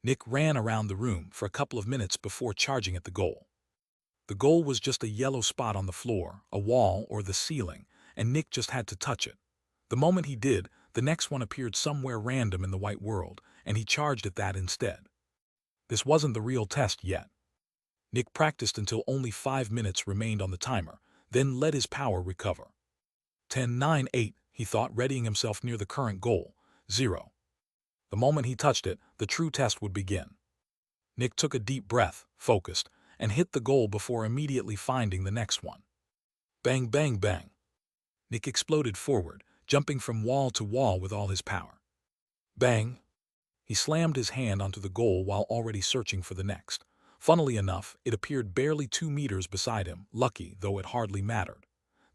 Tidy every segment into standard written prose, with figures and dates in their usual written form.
Nick ran around the room for a couple of minutes before charging at the goal. The goal was just a yellow spot on the floor, a wall, or the ceiling, and Nick just had to touch it. The moment he did, the next one appeared somewhere random in the white world, and he charged at that instead. This wasn't the real test yet. Nick practiced until only 5 minutes remained on the timer, then let his power recover. 10, 9, 8, he thought, readying himself near the current goal, 0. The moment he touched it, the true test would begin. Nick took a deep breath, focused, and hit the goal before immediately finding the next one. Bang, bang, bang. Nick exploded forward, jumping from wall to wall with all his power. Bang! He slammed his hand onto the goal while already searching for the next. Funnily enough, it appeared barely 2 meters beside him, lucky, though it hardly mattered.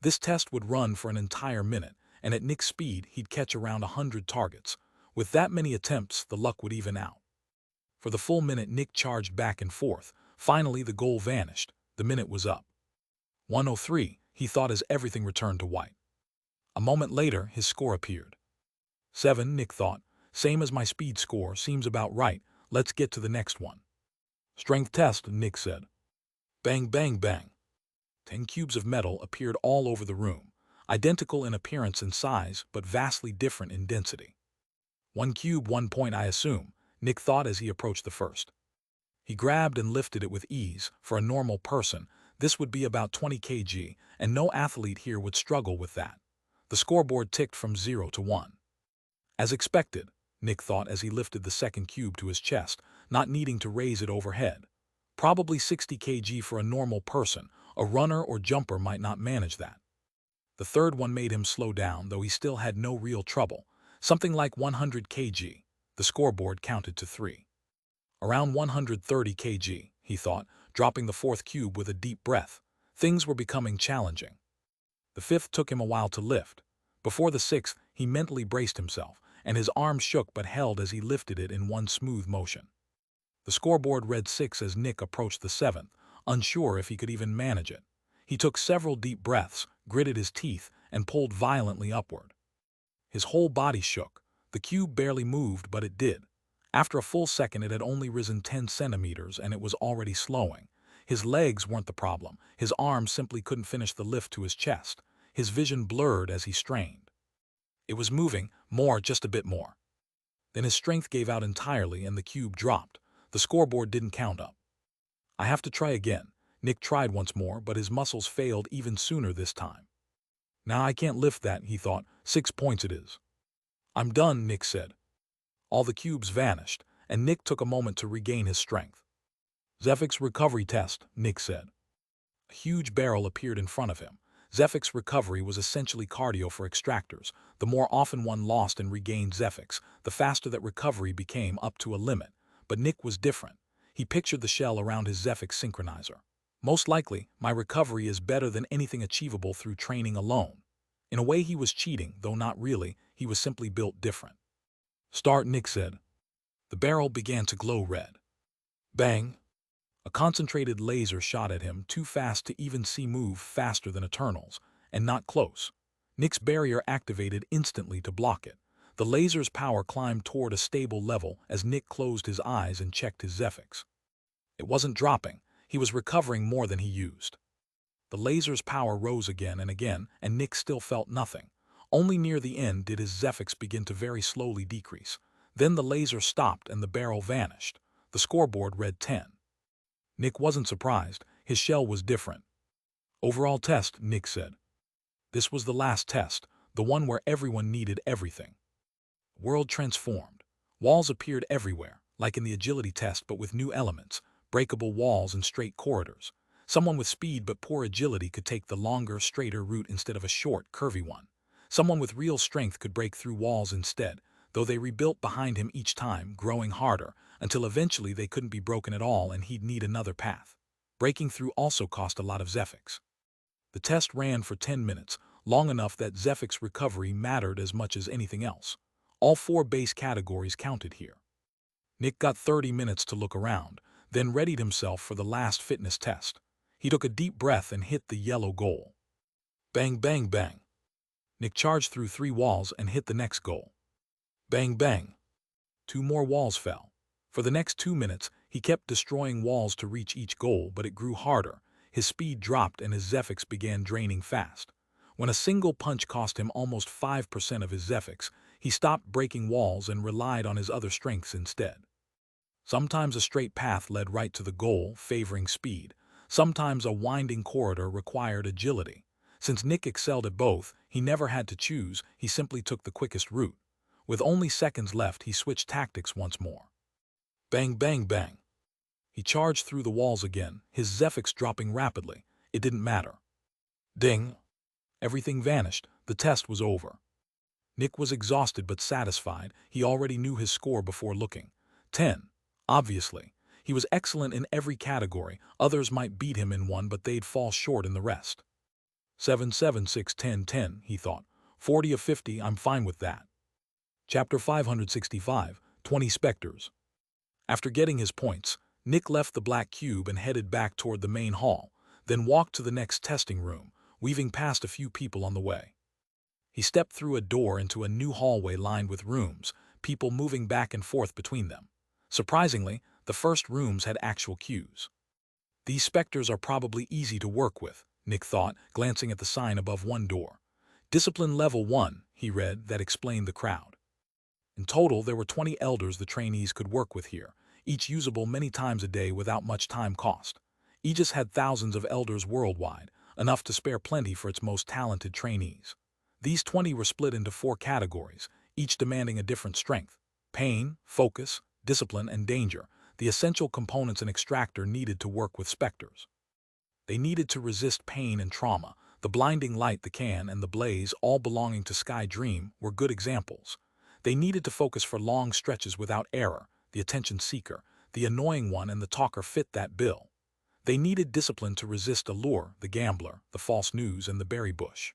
This test would run for an entire minute, and at Nick's speed, he'd catch around 100 targets. With that many attempts, the luck would even out. For the full minute, Nick charged back and forth. Finally, the goal vanished. The minute was up. 103, he thought as everything returned to white. A moment later, his score appeared. 7, Nick thought. Same as my speed score, seems about right. Let's get to the next one. Strength test, Nick said. Bang, bang, bang. 10 cubes of metal appeared all over the room, identical in appearance and size, but vastly different in density. 1 cube, 1 point, I assume, Nick thought as he approached the first. He grabbed and lifted it with ease. For a normal person, this would be about 20 kg, and no athlete here would struggle with that. The scoreboard ticked from 0 to 1. As expected, Nick thought as he lifted the second cube to his chest, not needing to raise it overhead. Probably 60 kg for a normal person. A runner or jumper might not manage that. The third one made him slow down, though he still had no real trouble. Something like 100 kg. The scoreboard counted to 3. Around 130 kg, he thought, dropping the fourth cube with a deep breath. Things were becoming challenging. The fifth took him a while to lift. Before the sixth, he mentally braced himself, and his arms shook but held as he lifted it in one smooth motion. The scoreboard read 6 as Nick approached the seventh, unsure if he could even manage it. He took several deep breaths, gritted his teeth, and pulled violently upward. His whole body shook. The cube barely moved, but it did. After a full second, it had only risen 10 centimeters, and it was already slowing. His legs weren't the problem. His arms simply couldn't finish the lift to his chest. His vision blurred as he strained. It was moving, more, just a bit more. Then his strength gave out entirely and the cube dropped. The scoreboard didn't count up. I have to try again. Nick tried once more, but his muscles failed even sooner this time. Now I can't lift that, he thought. 6 points it is. I'm done, Nick said. All the cubes vanished, and Nick took a moment to regain his strength. Zephyx recovery test, Nick said. A huge barrel appeared in front of him. Zephyx recovery was essentially cardio for extractors. The more often one lost and regained Zephyx, the faster that recovery became, up to a limit. But Nick was different. He pictured the shell around his Zephyx synchronizer. Most likely, my recovery is better than anything achievable through training alone. In a way, he was cheating, though not really. He was simply built different. Start, Nick said. The barrel began to glow red. Bang! A concentrated laser shot at him, too fast to even see, move faster than Eternals, and not close. Nick's barrier activated instantly to block it. The laser's power climbed toward a stable level as Nick closed his eyes and checked his Zephyx. It wasn't dropping. He was recovering more than he used. The laser's power rose again, and Nick still felt nothing. Only near the end did his Zephyx begin to very slowly decrease. Then the laser stopped and the barrel vanished. The scoreboard read 10. Nick wasn't surprised. His shell was different. Overall test, Nick said. This was the last test, the one where everyone needed everything. The world transformed. Walls appeared everywhere, like in the agility test but with new elements, breakable walls and straight corridors. Someone with speed but poor agility could take the longer, straighter route instead of a short, curvy one. Someone with real strength could break through walls instead, though they rebuilt behind him each time, growing harder, until eventually they couldn't be broken at all and he'd need another path. Breaking through also cost a lot of Zephyx. The test ran for 10 minutes, long enough that Zephyx recovery mattered as much as anything else. All 4 base categories counted here. Nick got 30 minutes to look around, then readied himself for the last fitness test. He took a deep breath and hit the yellow goal. Bang, bang, bang. Nick charged through 3 walls and hit the next goal. Bang, bang. 2 more walls fell. For the next 2 minutes, he kept destroying walls to reach each goal, but it grew harder. His speed dropped and his Zephyx began draining fast. When a single punch cost him almost 5% of his Zephyx, he stopped breaking walls and relied on his other strengths instead. Sometimes a straight path led right to the goal, favoring speed. Sometimes a winding corridor required agility. Since Nick excelled at both, he never had to choose, he simply took the quickest route. With only seconds left, he switched tactics once more. Bang, bang, bang. He charged through the walls again, his Zephyx dropping rapidly. It didn't matter. Ding! Everything vanished. The test was over. Nick was exhausted but satisfied. He already knew his score before looking. 10. Obviously. He was excellent in every category. Others might beat him in one, but they'd fall short in the rest. 7, 7, 6, 10, 10, he thought. 40 of 50, I'm fine with that. Chapter 565, 20 Specters. After getting his points, Nick left the black cube and headed back toward the main hall, then walked to the next testing room, weaving past a few people on the way. He stepped through a door into a new hallway lined with rooms, people moving back and forth between them. Surprisingly, the first rooms had actual queues. These Specters are probably easy to work with, Nick thought, glancing at the sign above one door. Discipline Level 1, he read, that explained the crowd. In total, there were 20 elders the trainees could work with here, each usable many times a day without much time cost. Aegis had thousands of elders worldwide, enough to spare plenty for its most talented trainees. These 20 were split into 4 categories, each demanding a different strength: pain, focus, discipline, and danger, the essential components an extractor needed to work with Specters. They needed to resist pain and trauma. The blinding light, the can, and the blaze, all belonging to Sky Dream, were good examples. They needed to focus for long stretches without error. The attention seeker, the annoying one, and the talker fit that bill. They needed discipline to resist allure, the gambler, the false news, and the berry bush.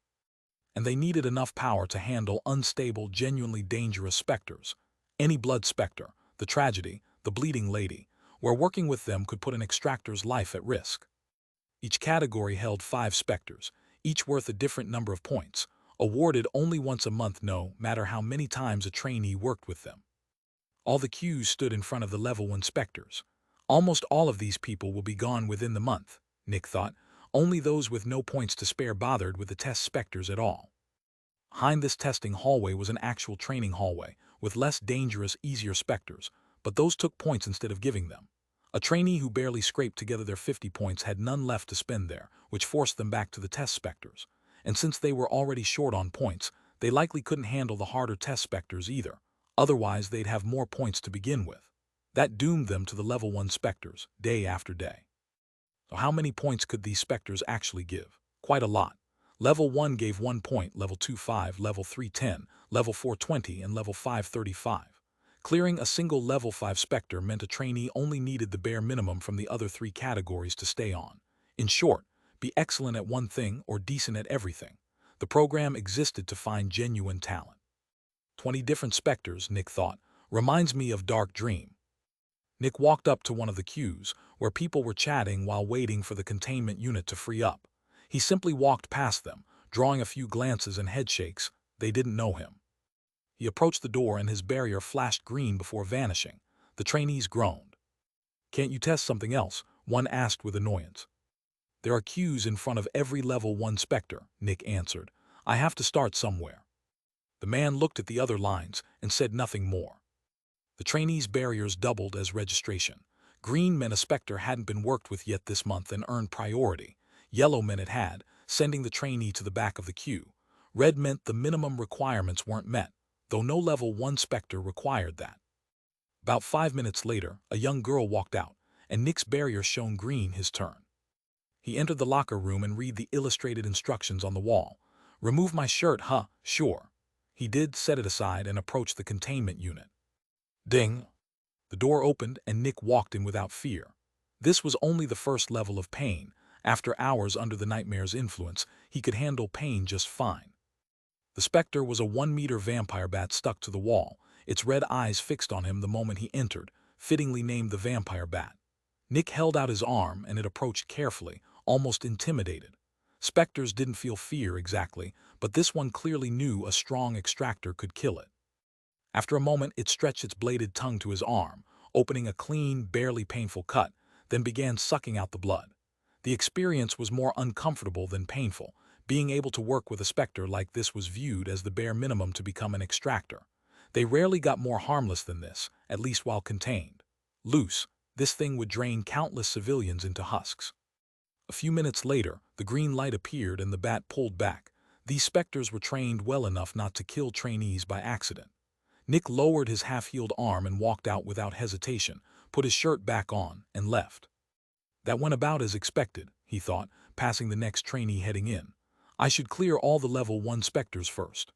And they needed enough power to handle unstable, genuinely dangerous Specters. Any blood Specter, the tragedy, the bleeding lady, where working with them could put an extractor's life at risk. Each category held 5 Specters, each worth a different number of points, awarded only once a month, no matter how many times a trainee worked with them. All the queues stood in front of the Level 1 Specters. Almost all of these people will be gone within the month, Nick thought. Only those with no points to spare bothered with the test Specters at all. Behind this testing hallway was an actual training hallway, with less dangerous, easier Specters, but those took points instead of giving them. A trainee who barely scraped together their 50 points had none left to spend there, which forced them back to the test Specters. And since they were already short on points, they likely couldn't handle the harder test Specters either. Otherwise, they'd have more points to begin with. That doomed them to the Level 1 Specters, day after day. So how many points could these Specters actually give? Quite a lot. Level 1 gave 1 point, Level 2 5, Level 3 10, Level 4 20, and Level 5 35. Clearing a single Level 5 Specter meant a trainee only needed the bare minimum from the other 3 categories to stay on. In short, be excellent at one thing or decent at everything. The program existed to find genuine talent. 20 different Specters, Nick thought. Reminds me of Dark Dream. Nick walked up to one of the queues, where people were chatting while waiting for the containment unit to free up. He simply walked past them, drawing a few glances and headshakes. They didn't know him. He approached the door and his barrier flashed green before vanishing. The trainees groaned. "Can't you test something else?" one asked with annoyance. "There are queues in front of every Level 1 Specter," Nick answered. "I have to start somewhere." The man looked at the other lines and said nothing more. The trainees' barriers doubled as registration. Green meant a Specter hadn't been worked with yet this month and earned priority. Yellow meant it had, sending the trainee to the back of the queue. Red meant the minimum requirements weren't met, though no Level 1 Specter required that. About 5 minutes later, a young girl walked out, and Nick's barrier shone green his turn. He entered the locker room and read the illustrated instructions on the wall. "Remove my shirt, huh? Sure." He did, set it aside, and approached the containment unit. Ding! The door opened and Nick walked in without fear. This was only the first level of pain. After hours under the nightmare's influence, he could handle pain just fine. The Specter was a 1-meter vampire bat stuck to the wall, its red eyes fixed on him the moment he entered, fittingly named the vampire bat. Nick held out his arm and it approached carefully, almost intimidated. Specters didn't feel fear exactly, but this one clearly knew a strong extractor could kill it. After a moment, it stretched its bladed tongue to his arm, opening a clean, barely painful cut, then began sucking out the blood. The experience was more uncomfortable than painful. Being able to work with a Specter like this was viewed as the bare minimum to become an Extractor. They rarely got more harmless than this, at least while contained. Loose, this thing would drain countless civilians into husks. A few minutes later, the green light appeared and the bat pulled back. These Specters were trained well enough not to kill trainees by accident. Nick lowered his half-healed arm and walked out without hesitation, put his shirt back on, and left. That went about as expected, he thought, passing the next trainee heading in. I should clear all the level 1 Specters first.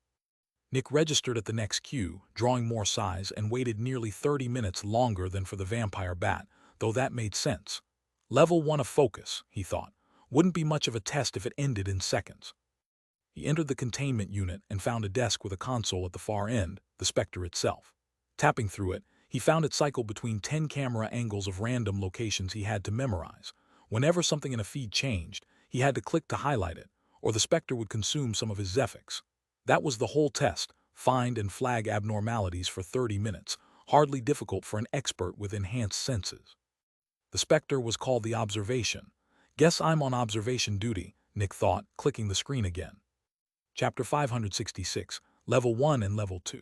Nick registered at the next queue, drawing more size, and waited nearly 30 minutes longer than for the vampire bat, though that made sense. Level 1 of focus, he thought, wouldn't be much of a test if it ended in seconds. He entered the containment unit and found a desk with a console at the far end, the Specter itself. Tapping through it, he found it cycled between 10 camera angles of random locations he had to memorize. Whenever something in a feed changed, he had to click to highlight it, or the Specter would consume some of his Zephyx. That was the whole test, find and flag abnormalities for 30 minutes, hardly difficult for an expert with enhanced senses. The Specter was called the Observation. Guess I'm on observation duty, Nick thought, clicking the screen again. Chapter 566, Level 1 and Level 2.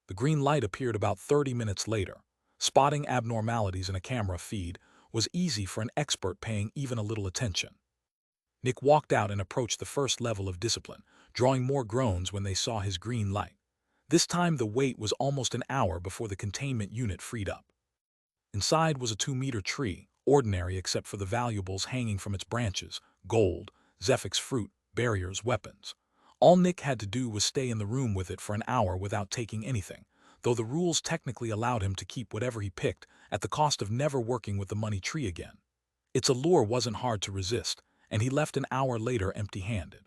The green light appeared about 30 minutes later. Spotting abnormalities in a camera feed was easy for an expert paying even a little attention. Nick walked out and approached the first level of discipline, drawing more groans when they saw his green light. This time the wait was almost an hour before the containment unit freed up. Inside was a 2-meter tree, ordinary except for the valuables hanging from its branches: gold, Zephyx fruit, barriers, weapons. All Nick had to do was stay in the room with it for an hour without taking anything, though the rules technically allowed him to keep whatever he picked at the cost of never working with the money tree again. Its allure wasn't hard to resist, and he left an hour later empty-handed.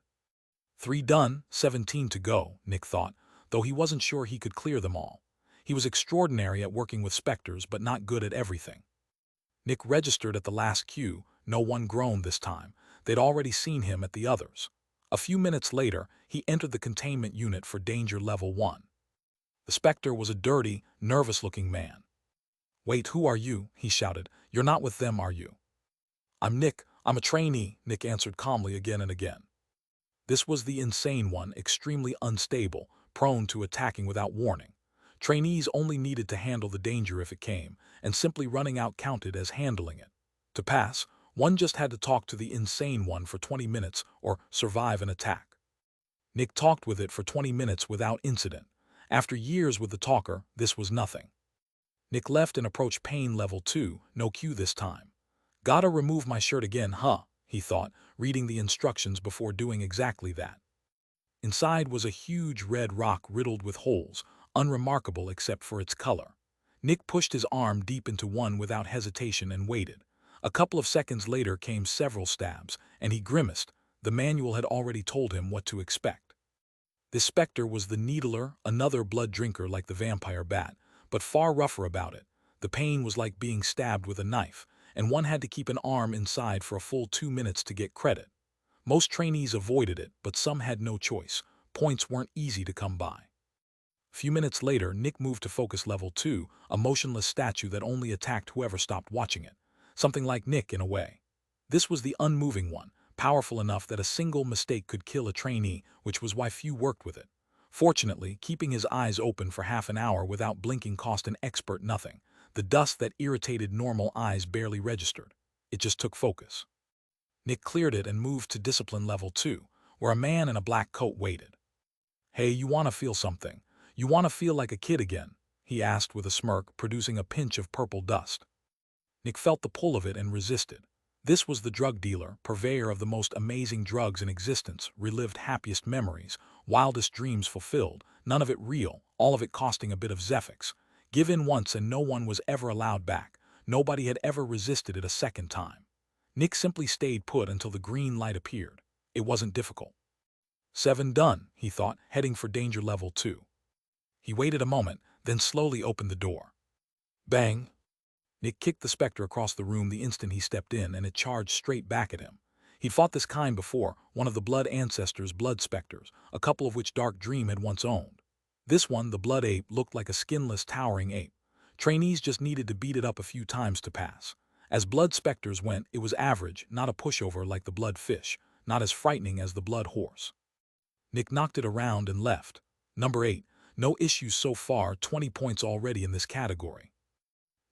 3 done, 17 to go, Nick thought, though he wasn't sure he could clear them all. He was extraordinary at working with Specters, but not good at everything. Nick registered at the last queue. No one groaned this time. They'd already seen him at the others. A few minutes later, he entered the containment unit for danger level 1. The Specter was a dirty, nervous-looking man. "Wait, who are you?" he shouted. "You're not with them, are you?" "I'm Nick. I'm a trainee," Nick answered calmly again and again. This was the insane one, extremely unstable, prone to attacking without warning. Trainees only needed to handle the danger if it came, and simply running out counted as handling it. To pass, one just had to talk to the insane one for 20 minutes or survive an attack. Nick talked with it for 20 minutes without incident. After years with the talker, this was nothing. Nick left and approached pain level 2, no queue this time. "Gotta remove my shirt again, huh?" he thought, reading the instructions before doing exactly that. Inside was a huge red rock riddled with holes, unremarkable except for its color. Nick pushed his arm deep into one without hesitation and waited. A couple of seconds later came several stabs, and he grimaced. The manual had already told him what to expect. This Specter was the Needler, another blood drinker like the vampire bat, but far rougher about it. The pain was like being stabbed with a knife, and one had to keep an arm inside for a full 2 minutes to get credit. Most trainees avoided it, but some had no choice. Points weren't easy to come by. A few minutes later, Nick moved to focus level 2, a motionless statue that only attacked whoever stopped watching it. Something like Nick in a way. This was the unmoving one, powerful enough that a single mistake could kill a trainee, which was why few worked with it. Fortunately, keeping his eyes open for half an hour without blinking cost an expert nothing. The dust that irritated normal eyes barely registered. It just took focus. Nick cleared it and moved to discipline level 2, where a man in a black coat waited. "Hey, you want to feel something? You want to feel like a kid again?" he asked with a smirk, producing a pinch of purple dust. Nick felt the pull of it and resisted. This was the drug dealer, purveyor of the most amazing drugs in existence, relived happiest memories, wildest dreams fulfilled, none of it real, all of it costing a bit of Zephyx. Give in once and no one was ever allowed back. Nobody had ever resisted it a second time. Nick simply stayed put until the green light appeared. It wasn't difficult. 7 done, he thought, heading for danger level 2. He waited a moment, then slowly opened the door. Bang! Nick kicked the Specter across the room the instant he stepped in, and it charged straight back at him. He'd fought this kind before, one of the Blood Ancestors' blood Specters, a couple of which Dark Dream had once owned. This one, the Blood Ape, looked like a skinless, towering ape. Trainees just needed to beat it up a few times to pass. As blood specters went, it was average, not a pushover like the blood fish, not as frightening as the blood horse. Nick knocked it around and left. Number 8. No issues so far, 20 points already in this category.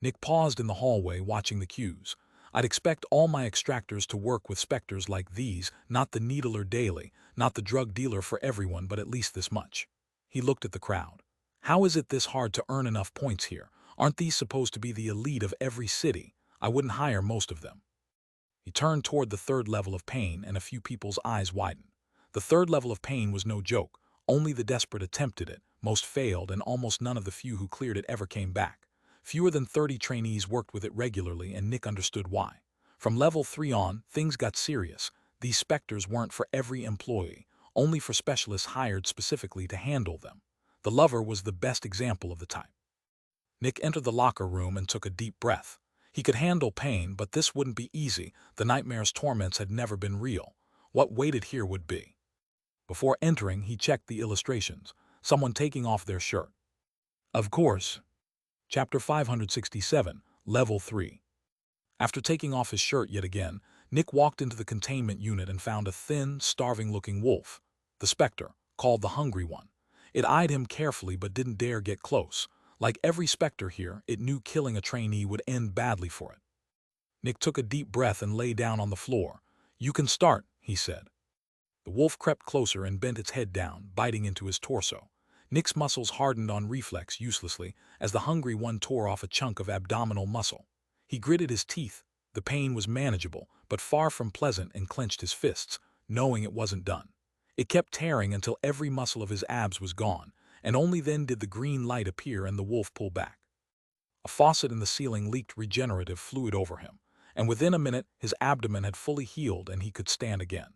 Nick paused in the hallway watching the queues. I'd expect all my extractors to work with specters like these, not the needler daily, not the drug dealer for everyone, but at least this much. He looked at the crowd. How is it this hard to earn enough points here? Aren't these supposed to be the elite of every city? I wouldn't hire most of them. He turned toward the third level of pain, and a few people's eyes widened. The third level of pain was no joke. Only the desperate attempted it, most failed, and almost none of the few who cleared it ever came back. Fewer than 30 trainees worked with it regularly, and Nick understood why. From level 3 on, things got serious. These specters weren't for every employee, only for specialists hired specifically to handle them. The lover was the best example of the type. Nick entered the locker room and took a deep breath. He could handle pain, but this wouldn't be easy. The nightmare's torments had never been real. What waited here would be. Before entering, he checked the illustrations. Someone taking off their shirt. Of course. Chapter 567, Level 3. After taking off his shirt yet again, Nick walked into the containment unit and found a thin, starving-looking wolf. The Specter, called the Hungry One. It eyed him carefully but didn't dare get close. Like every Specter here, it knew killing a trainee would end badly for it. Nick took a deep breath and lay down on the floor. "You can start," he said. The wolf crept closer and bent its head down, biting into his torso. Nick's muscles hardened on reflex uselessly as the Hungry One tore off a chunk of abdominal muscle. He gritted his teeth. The pain was manageable, but far from pleasant, and clenched his fists, knowing it wasn't done. It kept tearing until every muscle of his abs was gone, and only then did the green light appear and the wolf pull back. A faucet in the ceiling leaked regenerative fluid over him, and within a minute his abdomen had fully healed and he could stand again.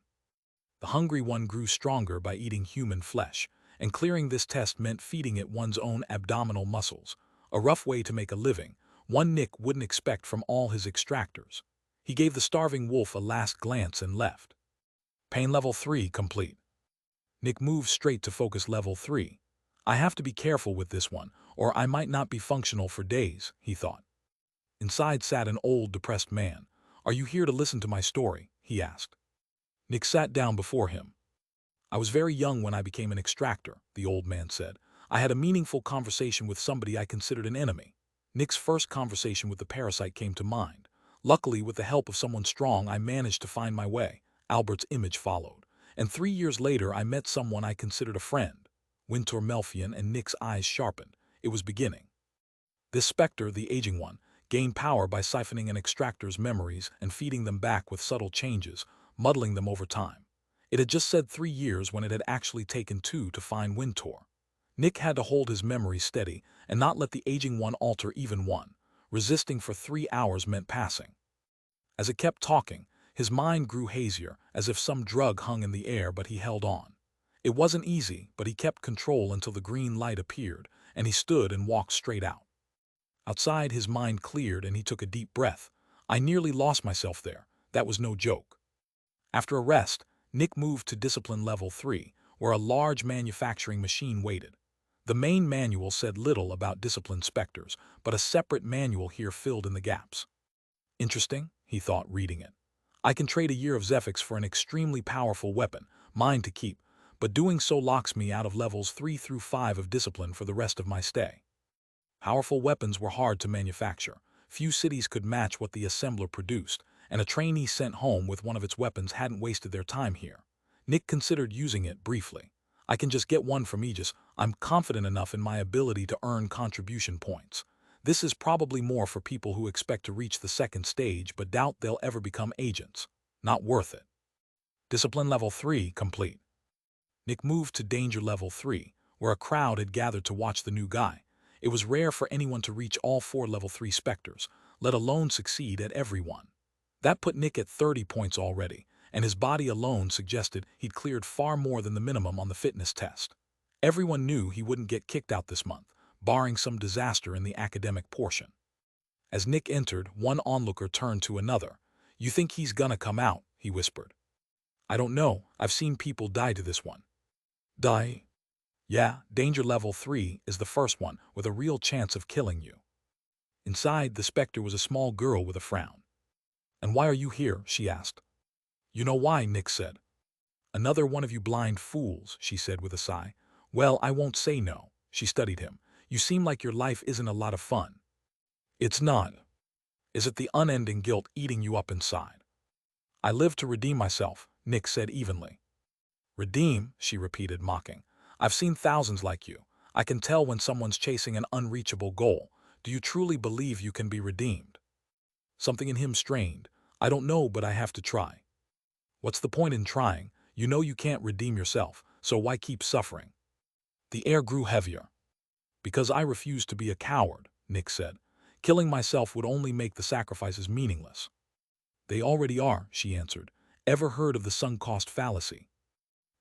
The Hungry One grew stronger by eating human flesh, and clearing this test meant feeding it one's own abdominal muscles, a rough way to make a living, one Nick wouldn't expect from all his extractors. He gave the starving wolf a last glance and left. Pain level 3 complete. Nick moved straight to focus level 3. I have to be careful with this one, or I might not be functional for days, he thought. Inside sat an old, depressed man. "Are you here to listen to my story?" he asked. Nick sat down before him. "I was very young when I became an extractor," the old man said. "I had a meaningful conversation with somebody I considered an enemy." Nick's first conversation with the parasite came to mind. "Luckily, with the help of someone strong, I managed to find my way." Albert's image followed. "And 3 years later, I met someone I considered a friend." Winter Melfian, and Nick's eyes sharpened. It was beginning. This Specter, the aging one, gained power by siphoning an extractor's memories and feeding them back with subtle changes, muddling them over time. It had just said 3 years when it had actually taken 2 to find Winter. Nick had to hold his memory steady and not let the aging one alter even one. Resisting for 3 hours meant passing. As it kept talking, his mind grew hazier, as if some drug hung in the air, but he held on. It wasn't easy, but he kept control until the green light appeared, and he stood and walked straight out. Outside, his mind cleared and he took a deep breath. "I nearly lost myself there. That was no joke." After a rest, Nick moved to discipline level 3, where a large manufacturing machine waited. The main manual said little about disciplined specters, but a separate manual here filled in the gaps. "Interesting," he thought, reading it. "I can trade a year of Zephyx for an extremely powerful weapon, mine to keep, but doing so locks me out of levels 3 through 5 of discipline for the rest of my stay." Powerful weapons were hard to manufacture. Few cities could match what the assembler produced, and a trainee sent home with one of its weapons hadn't wasted their time here. Nick considered using it briefly. "I can just get one from Aegis. I'm confident enough in my ability to earn contribution points. This is probably more for people who expect to reach the second stage but doubt they'll ever become agents. Not worth it." Discipline level 3 complete. Nick moved to danger level 3, where a crowd had gathered to watch the new guy. It was rare for anyone to reach all 4 level 3 specters, let alone succeed at every one. That put Nick at 30 points already, and his body alone suggested he'd cleared far more than the minimum on the fitness test. Everyone knew he wouldn't get kicked out this month, barring some disaster in the academic portion. As Nick entered, one onlooker turned to another. "You think he's gonna come out?" he whispered. "I don't know. I've seen people die to this one." "Die?" "Yeah, danger level 3 is the first one with a real chance of killing you." Inside, the Specter was a small girl with a frown. "And why are you here?" she asked. "You know why," Nick said. "Another one of you blind fools," she said with a sigh. "Well, I won't say no." She studied him. "You seem like your life isn't a lot of fun." "It's not. Is it the unending guilt eating you up inside?" "I live to redeem myself," Nick said evenly. "Redeem," she repeated, mocking. "I've seen thousands like you. I can tell when someone's chasing an unreachable goal. Do you truly believe you can be redeemed?" Something in him strained. "I don't know, but I have to try." "What's the point in trying? You know you can't redeem yourself, so why keep suffering?" The air grew heavier. "Because I refuse to be a coward," Nick said. "Killing myself would only make the sacrifices meaningless." "They already are," she answered. "Ever heard of the sunk cost fallacy?"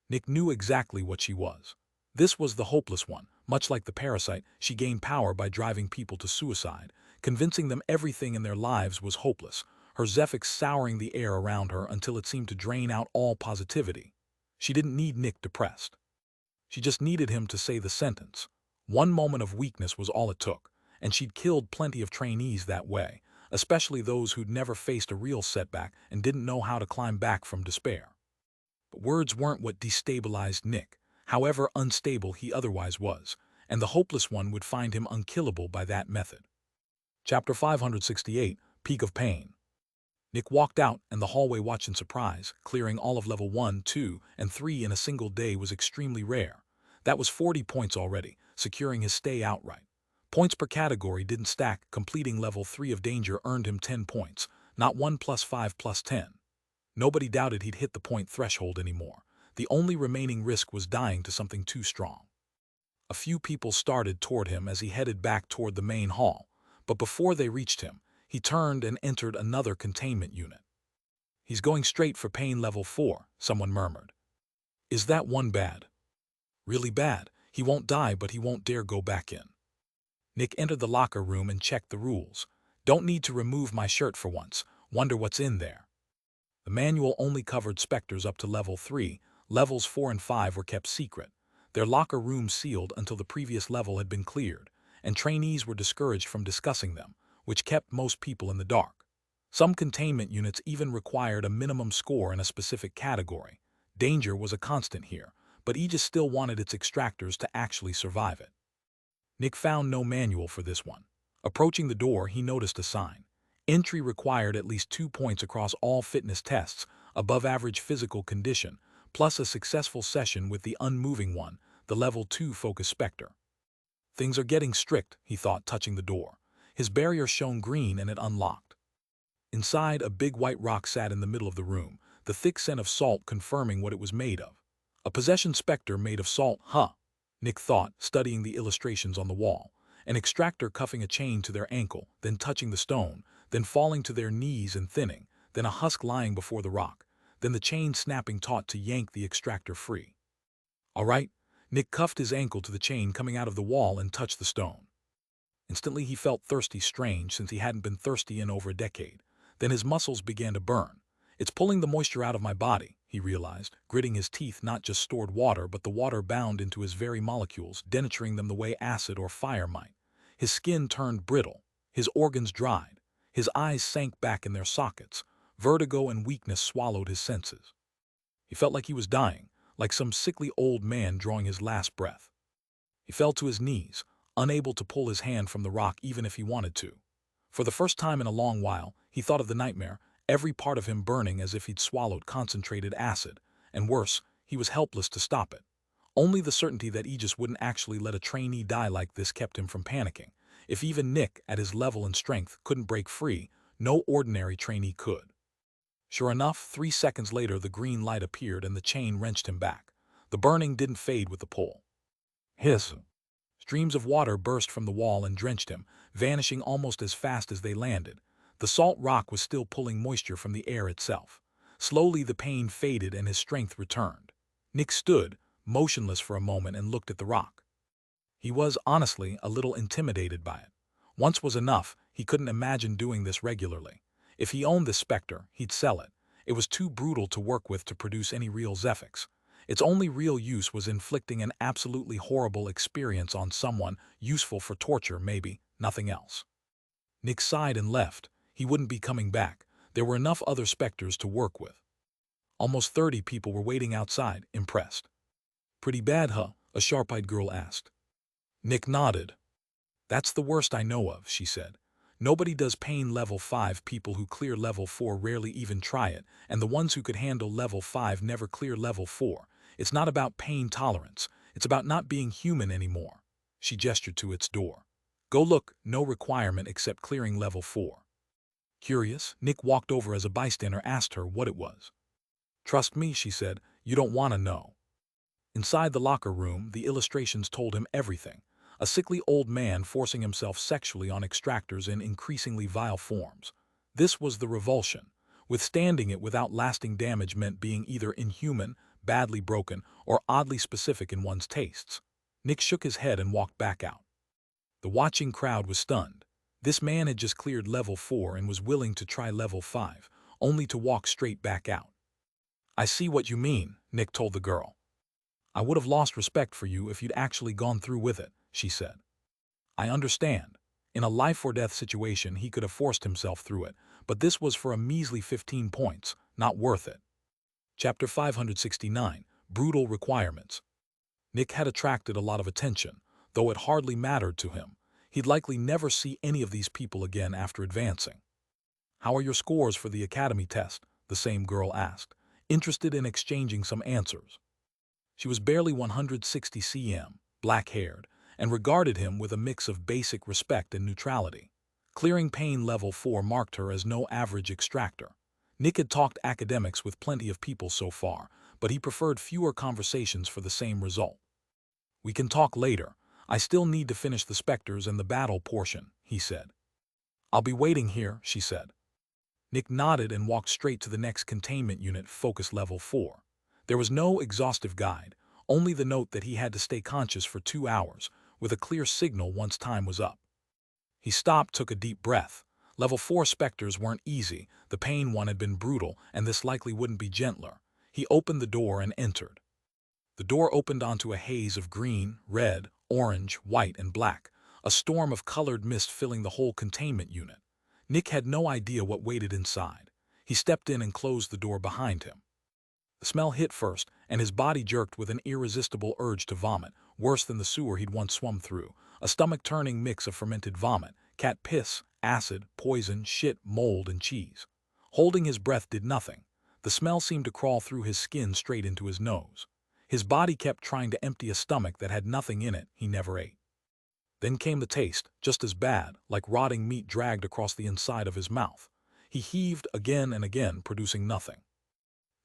Nick knew exactly what she was. This was the hopeless one. Much like the parasite, she gained power by driving people to suicide, convincing them everything in their lives was hopeless, her Zephyx souring the air around her until it seemed to drain out all positivity. She didn't need Nick depressed. She just needed him to say the sentence. One moment of weakness was all it took, and she'd killed plenty of trainees that way, especially those who'd never faced a real setback and didn't know how to climb back from despair. But words weren't what destabilized Nick, however unstable he otherwise was, and the hopeless one would find him unkillable by that method. Chapter 568, Peak of Pain. Nick walked out, and the hallway watched in surprise. Clearing all of level 1, 2, and 3 in a single day was extremely rare. That was 40 points already, securing his stay outright. Points per category didn't stack. Completing level 3 of danger earned him 10 points, not 1 plus 5 plus 10. Nobody doubted he'd hit the point threshold anymore. The only remaining risk was dying to something too strong. A few people started toward him as he headed back toward the main hall, but before they reached him, he turned and entered another containment unit. "He's going straight for pain level 4, someone murmured. "Is that one bad?" "Really bad. He won't die, but he won't dare go back in." Nick entered the locker room and checked the rules. "Don't need to remove my shirt for once. Wonder what's in there." The manual only covered Specters up to level 3, levels 4 and 5 were kept secret, their locker rooms sealed until the previous level had been cleared, and trainees were discouraged from discussing them, which kept most people in the dark. Some containment units even required a minimum score in a specific category. Danger was a constant here, but Aegis still wanted its extractors to actually survive it. Nick found no manual for this one. Approaching the door, he noticed a sign. Entry required at least 2 points across all fitness tests, above average physical condition, plus a successful session with the unmoving one, the level 2 focus Specter. Things are getting strict, he thought, touching the door. His barrier shone green and it unlocked. Inside, a big white rock sat in the middle of the room, the thick scent of salt confirming what it was made of. A possession Specter made of salt, huh? Nick thought, studying the illustrations on the wall. An extractor cuffing a chain to their ankle, then touching the stone, then falling to their knees and thinning, then a husk lying before the rock, then the chain snapping taut to yank the extractor free. "All right." Nick cuffed his ankle to the chain coming out of the wall and touched the stone. Instantly he felt thirsty, strange since he hadn't been thirsty in over a decade. Then his muscles began to burn. "It's pulling the moisture out of my body," he realized, gritting his teeth. Not just stored water, but the water bound into his very molecules, denaturing them the way acid or fire might. His skin turned brittle, his organs dried, his eyes sank back in their sockets. Vertigo and weakness swallowed his senses. He felt like he was dying, like some sickly old man drawing his last breath. He fell to his knees, unable to pull his hand from the rock even if he wanted to. For the first time in a long while, he thought of the nightmare, every part of him burning as if he'd swallowed concentrated acid, and worse, he was helpless to stop it. Only the certainty that Aegis wouldn't actually let a trainee die like this kept him from panicking. If even Nick, at his level and strength, couldn't break free, no ordinary trainee could. Sure enough, 3 seconds later the green light appeared and the chain wrenched him back. The burning didn't fade with the pull. Hiss! Streams of water burst from the wall and drenched him, vanishing almost as fast as they landed. The salt rock was still pulling moisture from the air itself. Slowly the pain faded and his strength returned. Nick stood, motionless for a moment, and looked at the rock. He was, honestly, a little intimidated by it. Once was enough. He couldn't imagine doing this regularly. If he owned this Specter, he'd sell it. It was too brutal to work with to produce any real Zephyx. Its only real use was inflicting an absolutely horrible experience on someone, useful for torture maybe, nothing else. Nick sighed and left. He wouldn't be coming back. There were enough other Specters to work with. Almost 30 people were waiting outside, impressed. "Pretty bad, huh?" a sharp-eyed girl asked. Nick nodded. "That's the worst I know of," she said. "Nobody does pain level 5. People who clear level 4 rarely even try it, and the ones who could handle level 5 never clear level 4. It's not about pain tolerance. It's about not being human anymore." She gestured to its door. "Go look, no requirement except clearing level 4. Curious, Nick walked over as a bystander asked her what it was. "Trust me," she said, "you don't want to know." Inside the locker room, the illustrations told him everything. A sickly old man forcing himself sexually on extractors in increasingly vile forms. This was the revulsion. Withstanding it without lasting damage meant being either inhuman, badly broken, or oddly specific in one's tastes. Nick shook his head and walked back out. The watching crowd was stunned. This man had just cleared level 4 and was willing to try level 5, only to walk straight back out. "I see what you mean," Nick told the girl. "I would have lost respect for you if you'd actually gone through with it," she said. "I understand. In a life-or-death situation he could have forced himself through it, but this was for a measly 15 points, not worth it." Chapter 569, Brutal Requirements. Nick had attracted a lot of attention, though it hardly mattered to him. He'd likely never see any of these people again after advancing. "How are your scores for the academy test?" the same girl asked, interested in exchanging some answers. She was barely 160 cm, black-haired, and regarded him with a mix of basic respect and neutrality. Clearing pain level 4 marked her as no average extractor. Nick had talked academics with plenty of people so far, but he preferred fewer conversations for the same result. "We can talk later. I still need to finish the Specters and the battle portion," he said. "I'll be waiting here," she said. Nick nodded and walked straight to the next containment unit, focus level 4. There was no exhaustive guide, only the note that he had to stay conscious for 2 hours, with a clear signal once time was up. He stopped, took a deep breath. Level 4 Specters weren't easy, the pain one had been brutal, and this likely wouldn't be gentler. He opened the door and entered. The door opened onto a haze of green, red, orange, white, and black, a storm of colored mist filling the whole containment unit. Nick had no idea what waited inside. He stepped in and closed the door behind him. The smell hit first, and his body jerked with an irresistible urge to vomit, worse than the sewer he'd once swum through, a stomach-turning mix of fermented vomit, cat piss, acid, poison, shit, mold, and cheese. Holding his breath did nothing. The smell seemed to crawl through his skin straight into his nose. His body kept trying to empty a stomach that had nothing in it he never ate. Then came the taste, just as bad, like rotting meat dragged across the inside of his mouth. He heaved again and again, producing nothing.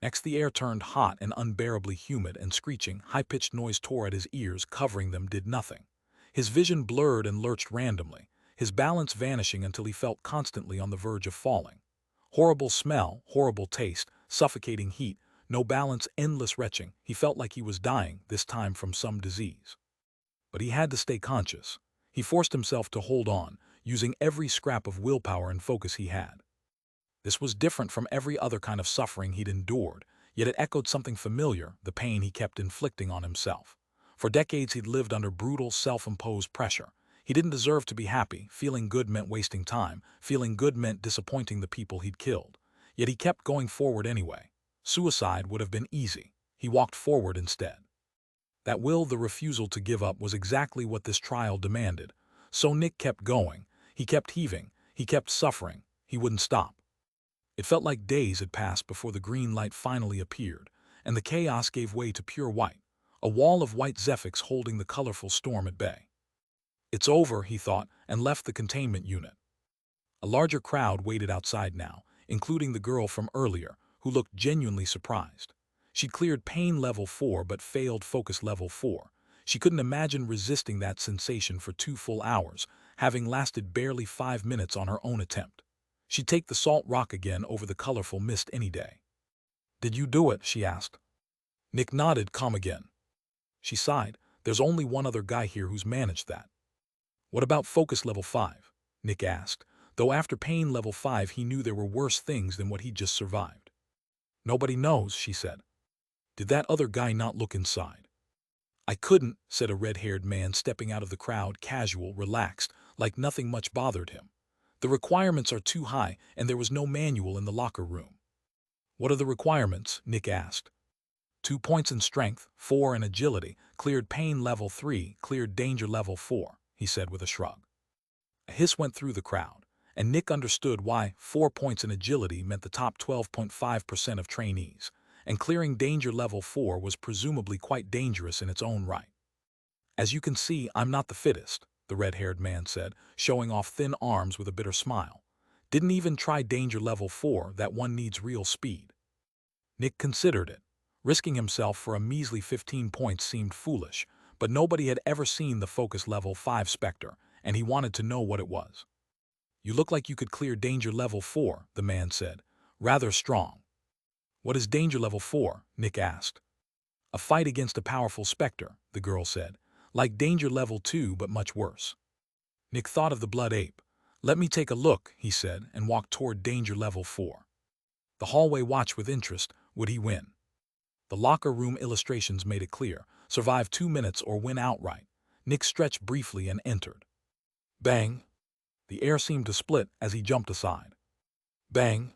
Next the air turned hot and unbearably humid, and screeching, high-pitched noise tore at his ears, covering them did nothing. His vision blurred and lurched randomly, his balance vanishing until he felt constantly on the verge of falling. Horrible smell, horrible taste, suffocating heat, no balance, endless retching. He felt like he was dying, this time from some disease. But he had to stay conscious. He forced himself to hold on, using every scrap of willpower and focus he had. This was different from every other kind of suffering he'd endured, yet it echoed something familiar, the pain he kept inflicting on himself. For decades he'd lived under brutal, self-imposed pressure. He didn't deserve to be happy. Feeling good meant wasting time. Feeling good meant disappointing the people he'd killed. Yet he kept going forward anyway. Suicide would have been easy. He walked forward instead. That will, the refusal to give up, was exactly what this trial demanded. So Nick kept going. He kept heaving. He kept suffering. He wouldn't stop. It felt like days had passed before the green light finally appeared, and the chaos gave way to pure white, a wall of white Zephyx holding the colorful storm at bay. "It's over," he thought, and left the containment unit. A larger crowd waited outside now, including the girl from earlier, who looked genuinely surprised. She'd cleared pain level 4 but failed focus level 4. She couldn't imagine resisting that sensation for 2 full hours, having lasted barely 5 minutes on her own attempt. She'd take the salt rock again over the colorful mist any day. "Did you do it?" she asked. Nick nodded, calm again. She sighed. "There's only one other guy here who's managed that." "What about focus level 5? Nick asked, though after pain level 5 he knew there were worse things than what he'd just survived. "Nobody knows," she said. "Did that other guy not look inside?" "I couldn't," said a red-haired man stepping out of the crowd, casual, relaxed, like nothing much bothered him. The requirements are too high, and there was no manual in the locker room. What are the requirements? Nick asked. 2 points in strength, 4 in agility, cleared pain level 3, cleared danger level 4, he said with a shrug. A hiss went through the crowd, and Nick understood why 4 points in agility meant the top 12.5% of trainees, and clearing danger level 4 was presumably quite dangerous in its own right. As you can see, I'm not the fittest, the red-haired man said, showing off thin arms with a bitter smile. Didn't even try danger level 4, that one needs real speed. Nick considered it. Risking himself for a measly 15 points seemed foolish, but nobody had ever seen the Focus Level 5 Specter, and he wanted to know what it was. You look like you could clear Danger Level 4, the man said. Rather strong. What is Danger Level 4? Nick asked. A fight against a powerful Specter, the girl said. Like Danger Level 2, but much worse. Nick thought of the blood ape. Let me take a look, he said, and walked toward Danger Level 4. The hallway watched with interest. Would he win? The locker room illustrations made it clear. Survive 2 minutes or win outright. Nick stretched briefly and entered. Bang! The air seemed to split as he jumped aside. Bang!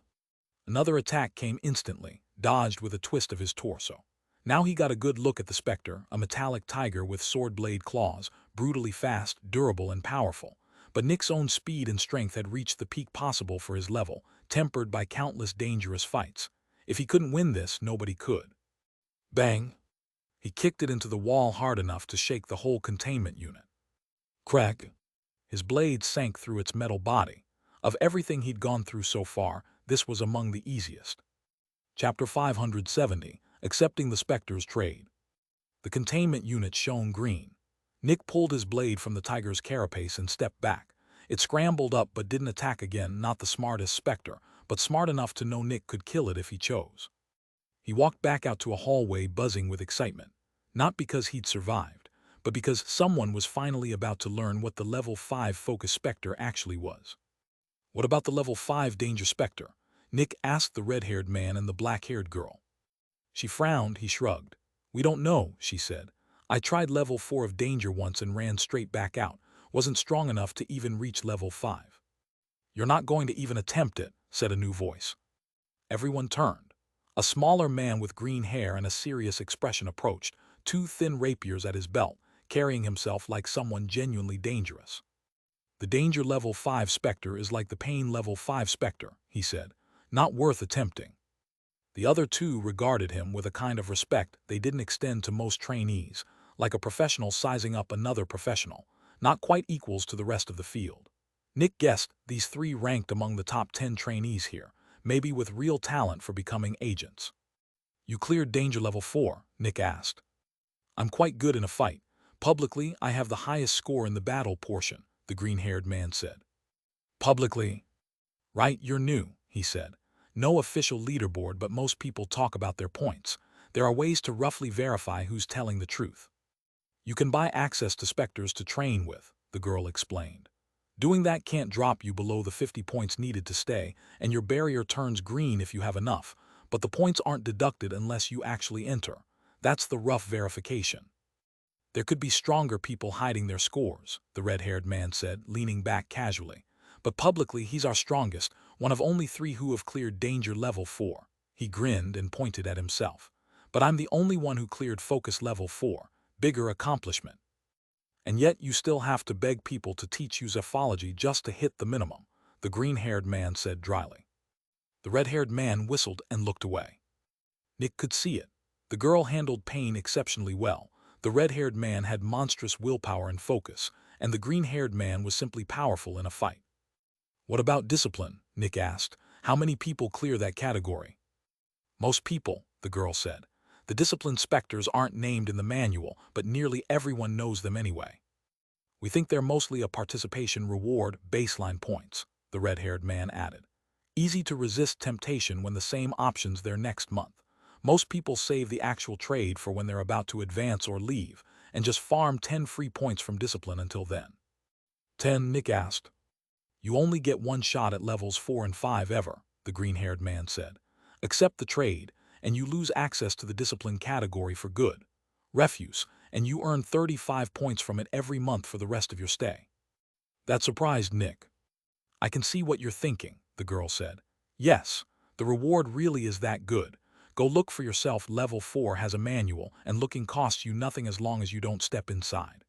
Another attack came instantly, dodged with a twist of his torso. Now he got a good look at the Specter, a metallic tiger with sword-blade claws, brutally fast, durable, and powerful. But Nick's own speed and strength had reached the peak possible for his level, tempered by countless dangerous fights. If he couldn't win this, nobody could. Bang! He kicked it into the wall hard enough to shake the whole containment unit. Crack! His blade sank through its metal body. Of everything he'd gone through so far, this was among the easiest. Chapter 570, Accepting the Specter's Trade. The containment unit shone green. Nick pulled his blade from the tiger's carapace and stepped back. It scrambled up but didn't attack again, not the smartest Specter, but smart enough to know Nick could kill it if he chose. He walked back out to a hallway buzzing with excitement, not because he'd survived, but because someone was finally about to learn what the Level 5 Focus Specter actually was. What about the Level 5 Danger Specter? Nick asked the red-haired man and the black-haired girl. She frowned, he shrugged. We don't know, she said. I tried Level 4 of Danger once and ran straight back out, wasn't strong enough to even reach Level 5. You're not going to even attempt it, said a new voice. Everyone turned. A smaller man with green hair and a serious expression approached, 2 thin rapiers at his belt, carrying himself like someone genuinely dangerous. The Danger Level 5 Specter is like the Pain Level 5 Specter, he said. Not worth attempting. The other 2 regarded him with a kind of respect they didn't extend to most trainees, like a professional sizing up another professional, not quite equals to the rest of the field. Nick guessed these 3 ranked among the top 10 trainees here, maybe with real talent for becoming agents. You cleared Danger Level 4, Nick asked. I'm quite good in a fight. Publicly, I have the highest score in the battle portion, the green-haired man said. Publicly? Right, you're new, he said. No official leaderboard, but most people talk about their points. There are ways to roughly verify who's telling the truth. You can buy access to Specters to train with, the girl explained. Doing that can't drop you below the 50 points needed to stay, and your barrier turns green if you have enough, but the points aren't deducted unless you actually enter. That's the rough verification. There could be stronger people hiding their scores, the red-haired man said, leaning back casually. But publicly, he's our strongest, one of only 3 who have cleared Danger Level 4. He grinned and pointed at himself. But I'm the only one who cleared Focus Level 4. Bigger accomplishment. And yet you still have to beg people to teach you Zephology just to hit the minimum, the green-haired man said dryly. The red-haired man whistled and looked away. Nick could see it. The girl handled pain exceptionally well. The red-haired man had monstrous willpower and focus, and the green-haired man was simply powerful in a fight. What about discipline? Nick asked. How many people clear that category? Most people, the girl said. The discipline Specters aren't named in the manual, but nearly everyone knows them anyway. We think they're mostly a participation reward, baseline points, the red-haired man added. Easy to resist temptation when the same option's there next month. Most people save the actual trade for when they're about to advance or leave, and just farm 10 free points from discipline until then. 10, Nick asked. You only get 1 shot at levels 4 and 5 ever, the green-haired man said. Accept the trade, and you lose access to the discipline category for good. Refuse, and you earn 35 points from it every month for the rest of your stay. That surprised Nick. I can see what you're thinking, the girl said. Yes, the reward really is that good. Go look for yourself. Level 4 has a manual, and looking costs you nothing as long as you don't step inside.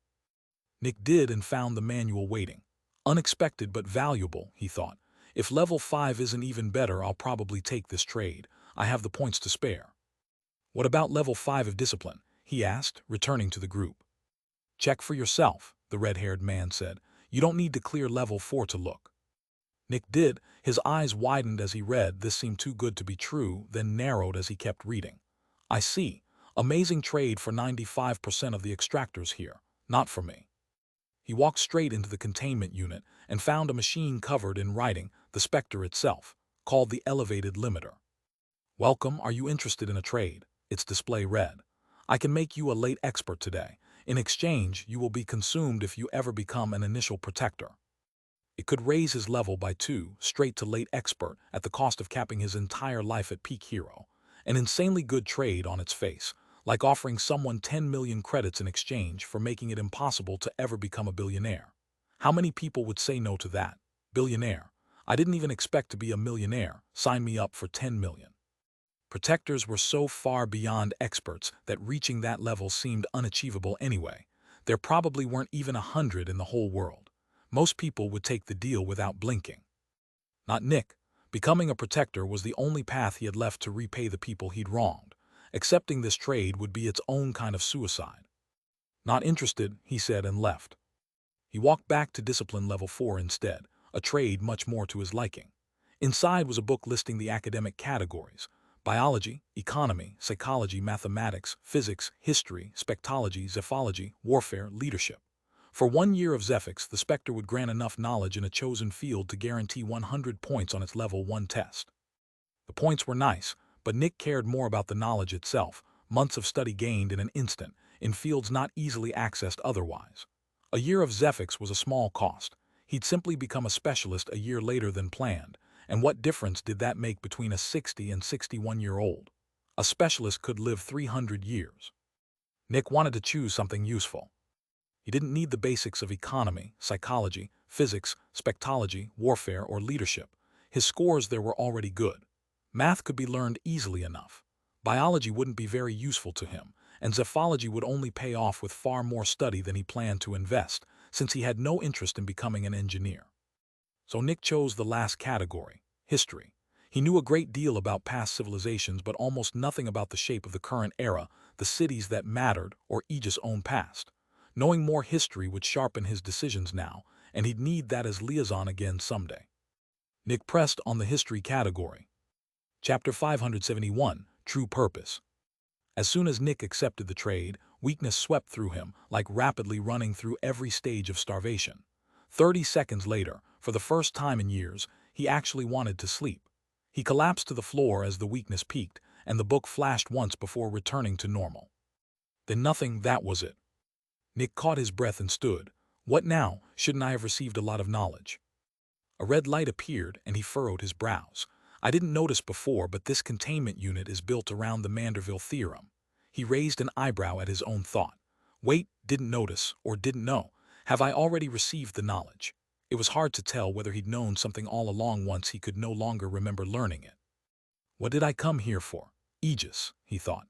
Nick did and found the manual waiting. Unexpected but valuable, he thought. If level 5 isn't even better, I'll probably take this trade. I have the points to spare. What about level 5 of discipline? He asked, returning to the group. Check for yourself, the red-haired man said. You don't need to clear level 4 to look. Nick did. His eyes widened as he read. This seemed too good to be true, then narrowed as he kept reading. I see. Amazing trade for 95% of the extractors here. Not for me. He walked straight into the containment unit and found a machine covered in writing, the Specter itself, called the elevated limiter. Welcome, are you interested in a trade? Its display read. I can make you a late expert today. In exchange, you will be consumed if you ever become an initial protector. It could raise his level by 2, straight to late expert, at the cost of capping his entire life at peak hero. An insanely good trade on its face, like offering someone 10 million credits in exchange for making it impossible to ever become a billionaire. How many people would say no to that? Billionaire. I didn't even expect to be a millionaire. Sign me up for 10 million. Protectors were so far beyond experts that reaching that level seemed unachievable anyway. There probably weren't even 100 in the whole world. Most people would take the deal without blinking. Not Nick. Becoming a protector was the only path he had left to repay the people he'd wronged. Accepting this trade would be its own kind of suicide. Not interested, he said and left. He walked back to discipline level 4 instead, a trade much more to his liking. Inside was a book listing the academic categories: biology, economy, psychology, mathematics, physics, history, spectology, zephology, warfare, leadership. For 1 year of Zephyx, the Specter would grant enough knowledge in a chosen field to guarantee 100 points on its level 1 test. The points were nice, but Nick cared more about the knowledge itself, months of study gained in an instant, in fields not easily accessed otherwise. A year of Zephyx was a small cost. He'd simply become a specialist a year later than planned, and what difference did that make between a 60 and 61-year-old? A specialist could live 300 years. Nick wanted to choose something useful. He didn't need the basics of economy, psychology, physics, spectology, warfare, or leadership. His scores there were already good. Math could be learned easily enough. Biology wouldn't be very useful to him, and zephology would only pay off with far more study than he planned to invest, since he had no interest in becoming an engineer. So Nick chose the last category, history. He knew a great deal about past civilizations but almost nothing about the shape of the current era, the cities that mattered, or Aegis' own past. Knowing more history would sharpen his decisions now, and he'd need that as liaison again someday. Nick pressed on the history category. Chapter 571, True Purpose. As soon as Nick accepted the trade, weakness swept through him, like rapidly running through every stage of starvation. 30 seconds later, for the first time in years, he actually wanted to sleep. He collapsed to the floor as the weakness peaked, and the book flashed once before returning to normal. Then nothing, that was it. Nick caught his breath and stood. What now? Shouldn't I have received a lot of knowledge? A red light appeared, and he furrowed his brows. I didn't notice before, but this containment unit is built around the Manderville theorem. He raised an eyebrow at his own thought. Wait, didn't notice, or didn't know. Have I already received the knowledge? It was hard to tell whether he'd known something all along once he could no longer remember learning it. What did I come here for? Aegis, he thought.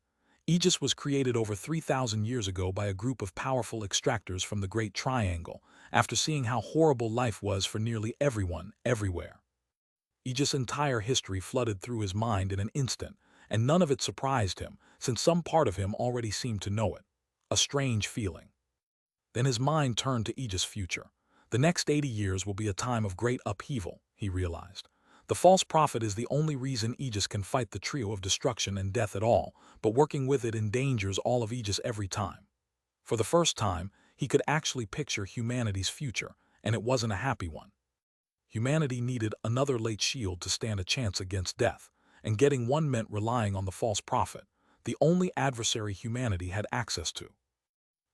Aegis was created over 3,000 years ago by a group of powerful extractors from the Great Triangle, after seeing how horrible life was for nearly everyone, everywhere. Aegis' entire history flooded through his mind in an instant, and none of it surprised him, since some part of him already seemed to know it. A strange feeling. Then his mind turned to Aegis' future. The next 80 years will be a time of great upheaval, he realized. The false prophet is the only reason Aegis can fight the trio of destruction and death at all, but working with it endangers all of Aegis every time. For the first time, he could actually picture humanity's future, and it wasn't a happy one. Humanity needed another late shield to stand a chance against death, and getting one meant relying on the false prophet, the only adversary humanity had access to.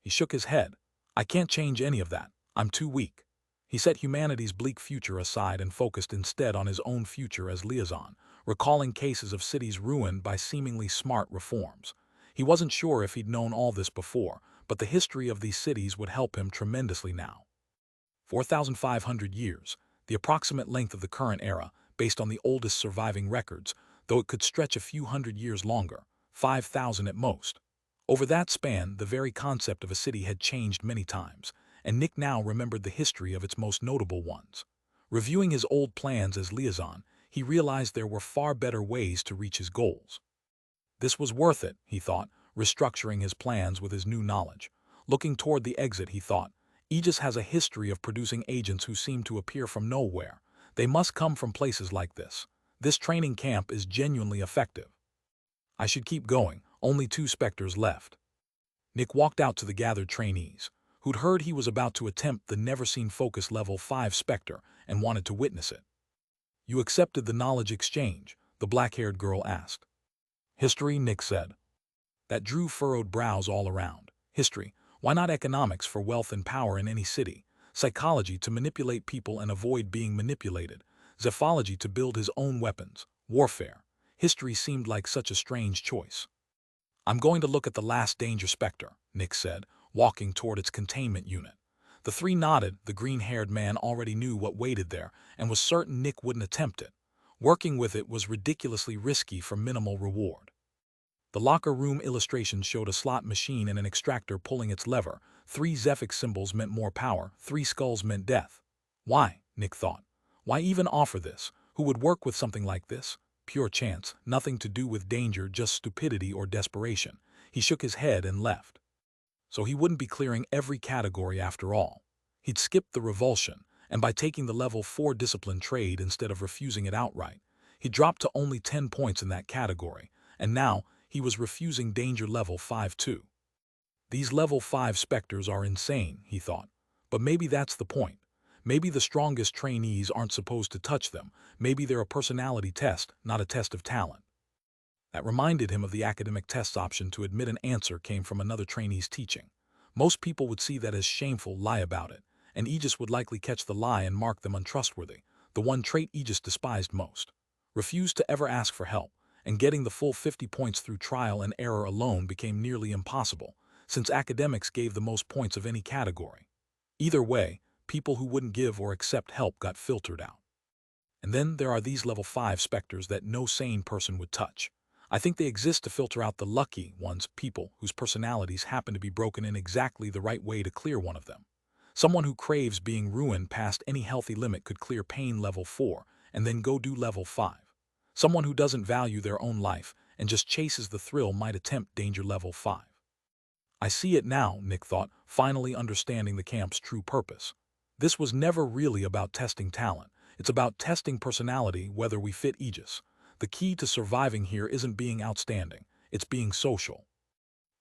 He shook his head. I can't change any of that. I'm too weak. He set humanity's bleak future aside and focused instead on his own future as liaison, recalling cases of cities ruined by seemingly smart reforms. He wasn't sure if he'd known all this before, but the history of these cities would help him tremendously now. 4,500 years. the approximate length of the current era, based on the oldest surviving records, though it could stretch a few hundred years longer, 5,000 at most. Over that span, the very concept of a city had changed many times, and Nick now remembered the history of its most notable ones. Reviewing his old plans as liaison, he realized there were far better ways to reach his goals. This was worth it, he thought, restructuring his plans with his new knowledge. Looking toward the exit, he thought, Aegis has a history of producing agents who seem to appear from nowhere. They must come from places like this. This training camp is genuinely effective. I should keep going, only 2 Specters left. Nick walked out to the gathered trainees, who'd heard he was about to attempt the never-seen focus level 5 Specter and wanted to witness it. You accepted the knowledge exchange, the black-haired girl asked. History, Nick said. That drew furrowed brows all around. History, why not economics for wealth and power in any city? Psychology to manipulate people and avoid being manipulated. Zephology to build his own weapons. Warfare. History seemed like such a strange choice. I'm going to look at the last danger Specter, Nick said, walking toward its containment unit. The 3 nodded. The green-haired man already knew what waited there and was certain Nick wouldn't attempt it. Working with it was ridiculously risky for minimal reward. The locker room illustration showed a slot machine and an extractor pulling its lever. 3 Zephyx symbols meant more power, 3 skulls meant death. Why, Nick thought. Why even offer this? Who would work with something like this? Pure chance, nothing to do with danger, just stupidity or desperation. He shook his head and left. So he wouldn't be clearing every category after all. He'd skipped the revulsion, and by taking the level 4 discipline trade instead of refusing it outright, he dropped to only 10 points in that category, and now he was refusing danger level 5 too. These level 5 Specters are insane, he thought, but maybe that's the point. Maybe the strongest trainees aren't supposed to touch them. Maybe they're a personality test, not a test of talent. That reminded him of the academic tests option to admit an answer came from another trainee's teaching. Most people would see that as shameful, lie about it, and Aegis would likely catch the lie and mark them untrustworthy, the one trait Aegis despised most. Refused to ever ask for help, and getting the full 50 points through trial and error alone became nearly impossible, since academics gave the most points of any category. Either way, people who wouldn't give or accept help got filtered out. And then there are these level 5 Specters that no sane person would touch. I think they exist to filter out the lucky ones, people whose personalities happen to be broken in exactly the right way to clear one of them. Someone who craves being ruined past any healthy limit could clear pain level 4 and then go do level 5. Someone who doesn't value their own life and just chases the thrill might attempt danger level 5. I see it now, Nick thought, finally understanding the camp's true purpose. This was never really about testing talent. It's about testing personality, whether we fit Aegis. The key to surviving here isn't being outstanding, it's being social.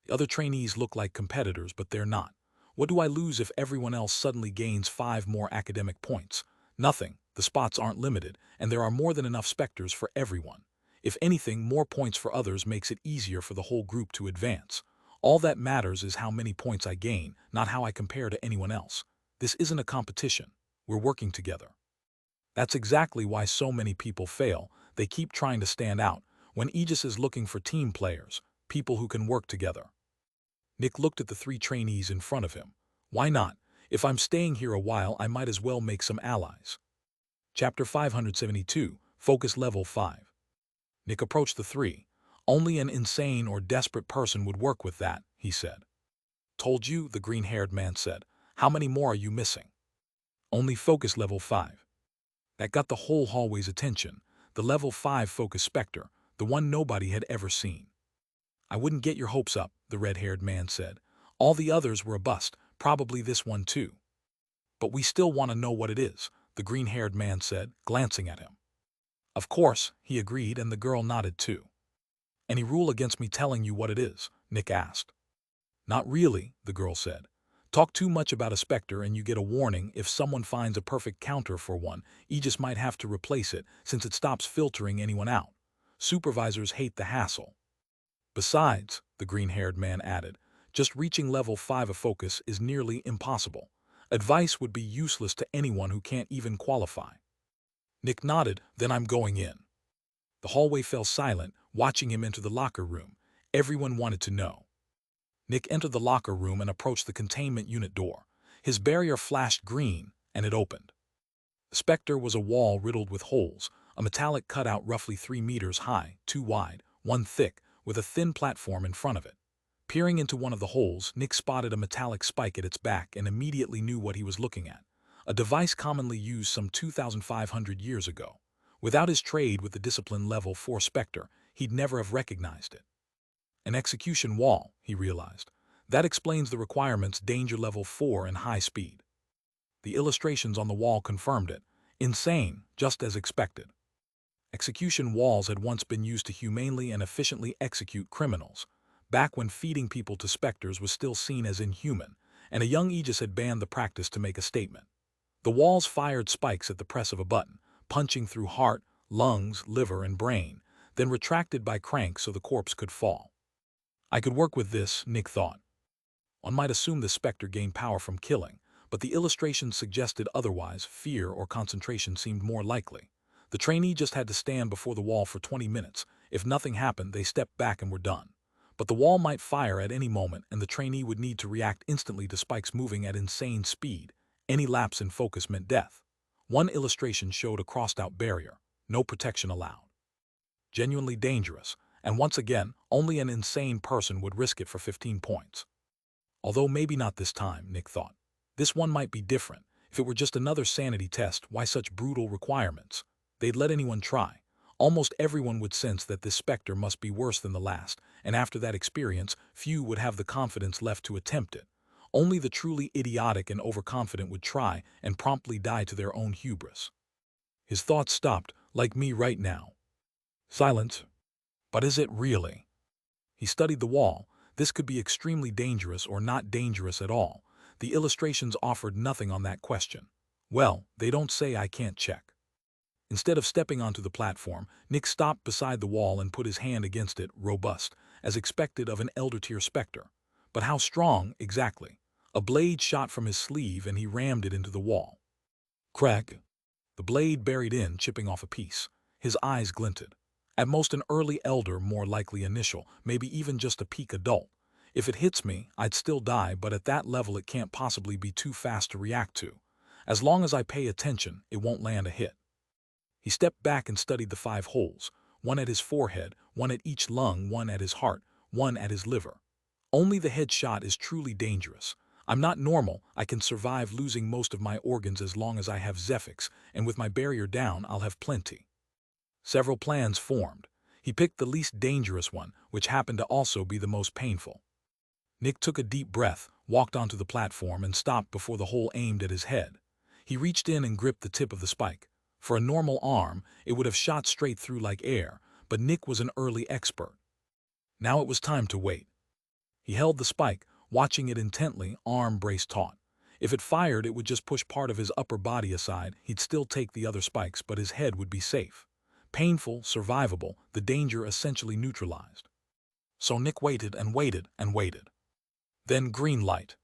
The other trainees look like competitors, but they're not. What do I lose if everyone else suddenly gains 5 more academic points? Nothing. The spots aren't limited, and there are more than enough Specters for everyone. If anything, more points for others makes it easier for the whole group to advance. All that matters is how many points I gain, not how I compare to anyone else. This isn't a competition. We're working together. That's exactly why so many people fail. They keep trying to stand out, when Aegis is looking for team players, people who can work together. Nick looked at the 3 trainees in front of him. Why not? If I'm staying here a while, I might as well make some allies. Chapter 572, Focus Level 5. Nick approached the 3. Only an insane or desperate person would work with that, he said. Told you, the green-haired man said. How many more are you missing? Only Focus Level 5. That got the whole hallway's attention. The Level 5 Focus Specter, the one nobody had ever seen. I wouldn't get your hopes up, the red-haired man said. All the others were a bust, probably this one too. But we still want to know what it is, the green-haired man said, glancing at him. Of course, he agreed, and the girl nodded too. Any rule against me telling you what it is? Nick asked. Not really, the girl said. Talk too much about a Specter and you get a warning. If someone finds a perfect counter for one, Aegis might have to replace it since it stops filtering anyone out. Supervisors hate the hassle. Besides, the green-haired man added, just reaching level 5 of focus is nearly impossible. Advice would be useless to anyone who can't even qualify. Nick nodded, then I'm going in. The hallway fell silent, watching him enter the locker room. Everyone wanted to know. Nick entered the locker room and approached the containment unit door. His barrier flashed green, and it opened. The Specter was a wall riddled with holes, a metallic cutout roughly 3 meters high, 2 wide, 1 thick, with a thin platform in front of it. Peering into one of the holes, Nick spotted a metallic spike at its back and immediately knew what he was looking at. A device commonly used some 2,500 years ago. Without his trade with the discipline level 4 Specter, he'd never have recognized it. An execution wall, he realized. That explains the requirements danger level 4 and high speed. The illustrations on the wall confirmed it. Insane, just as expected. Execution walls had once been used to humanely and efficiently execute criminals, back when feeding people to Specters was still seen as inhuman, and a young Aegis had banned the practice to make a statement. The walls fired spikes at the press of a button, punching through heart, lungs, liver, and brain, then retracted by cranks so the corpse could fall. I could work with this, Nick thought. One might assume the Specter gained power from killing, but the illustrations suggested otherwise. Fear or concentration seemed more likely. The trainee just had to stand before the wall for 20 minutes. If nothing happened, they stepped back and were done. But the wall might fire at any moment, and the trainee would need to react instantly to spikes moving at insane speed. Any lapse in focus meant death. One illustration showed a crossed-out barrier. No protection allowed. Genuinely dangerous, and once again, only an insane person would risk it for 15 points. Although maybe not this time, Nick thought. This one might be different. If it were just another sanity test, why such brutal requirements? They'd let anyone try. Almost everyone would sense that this Specter must be worse than the last, and after that experience, few would have the confidence left to attempt it. Only the truly idiotic and overconfident would try and promptly die to their own hubris. His thoughts stopped, like me right now. Silence. But is it really? He studied the wall. This could be extremely dangerous or not dangerous at all. The illustrations offered nothing on that question. Well, they don't say I can't check. Instead of stepping onto the platform, Nick stopped beside the wall and put his hand against it, robust, as expected of an elder-tier Specter. But how strong, exactly? A blade shot from his sleeve and he rammed it into the wall. Crack. The blade buried in, chipping off a piece. His eyes glinted. At most an early elder, more likely initial, maybe even just a peak adult. If it hits me, I'd still die, but at that level it can't possibly be too fast to react to. As long as I pay attention, it won't land a hit. He stepped back and studied the 5 holes, one at his forehead, one at each lung, one at his heart, one at his liver. Only the head shot is truly dangerous. I'm not normal. I can survive losing most of my organs as long as I have Zephyx, and with my barrier down, I'll have plenty. Several plans formed. He picked the least dangerous one, which happened to also be the most painful. Nick took a deep breath, walked onto the platform, and stopped before the hole aimed at his head. He reached in and gripped the tip of the spike. For a normal arm, it would have shot straight through like air, but Nick was an early expert. Now it was time to wait. He held the spike, watching it intently, arm braced taut. If it fired, it would just push part of his upper body aside. He'd still take the other spikes, but his head would be safe. Painful, survivable, the danger essentially neutralized. So Nick waited and waited and waited. Then green light.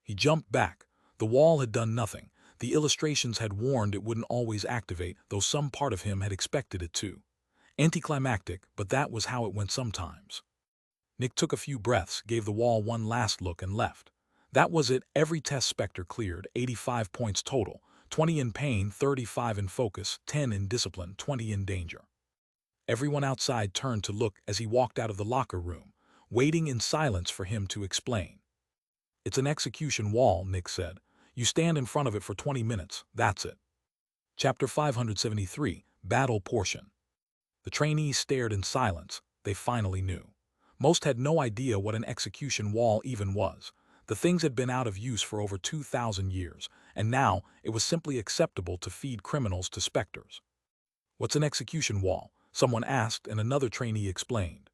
He jumped back. The wall had done nothing. The illustrations had warned it wouldn't always activate, though some part of him had expected it to. Anticlimactic, but that was how it went sometimes. Nick took a few breaths, gave the wall one last look, and left. That was it. Every test Specter cleared, 85 points total, 20 in pain, 35 in focus, 10 in discipline, 20 in danger. Everyone outside turned to look as he walked out of the locker room, waiting in silence for him to explain. It's an execution wall, Nick said. You stand in front of it for 20 minutes, that's it. Chapter 573, Battle Portion. The trainees stared in silence. They finally knew. Most had no idea what an execution wall even was. The things had been out of use for over 2,000 years, and now it was simply acceptable to feed criminals to Specters. What's an execution wall? Someone asked, and another trainee explained.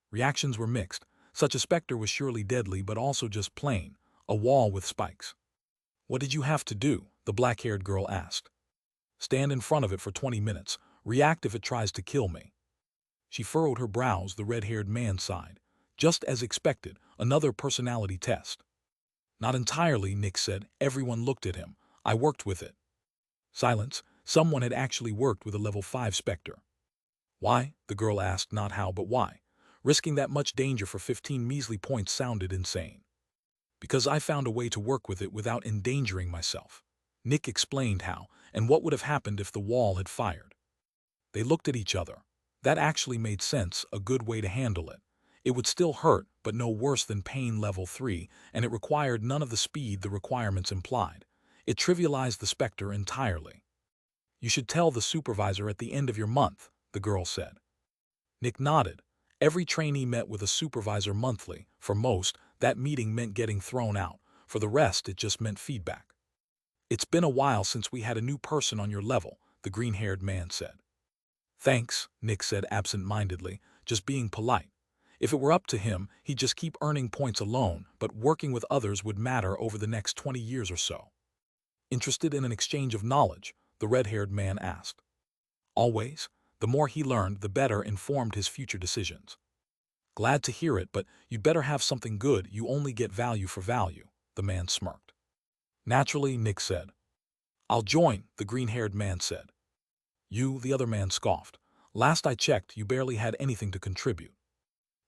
Reactions were mixed. Such a Specter was surely deadly, but also just plain, a wall with spikes. What did you have to do? The black-haired girl asked. Stand in front of it for 20 minutes. React if it tries to kill me. She furrowed her brows. The red-haired man sighed. Just as expected, another personality test. Not entirely, Nick said. Everyone looked at him. I worked with it. Silence. Someone had actually worked with a level 5 Specter. Why? The girl asked. Not how, but why. Risking that much danger for 15 measly points sounded insane. Because I found a way to work with it without endangering myself. Nick explained how, And what would have happened if the wall had fired? They looked at each other. That actually made sense, a good way to handle it. It would still hurt, but no worse than pain level 3, and it required none of the speed the requirements implied. It trivialized the Specter entirely. You should tell the supervisor at the end of your month, the girl said. Nick nodded. Every trainee met with a supervisor monthly. For most, that meeting meant getting thrown out. For the rest, it just meant feedback. It's been a while since we had a new person on your level, the green-haired man said. Thanks, Nick said absent-mindedly, just being polite. If it were up to him, he'd just keep earning points alone, but working with others would matter over the next 20 years or so. Interested in an exchange of knowledge? The red-haired man asked. Always. The more he learned, the better informed his future decisions. Glad to hear it, but you'd better have something good. You only get value for value, the man smirked. Naturally, Nick said. I'll join, the green-haired man said. You, the other man scoffed. Last I checked, you barely had anything to contribute.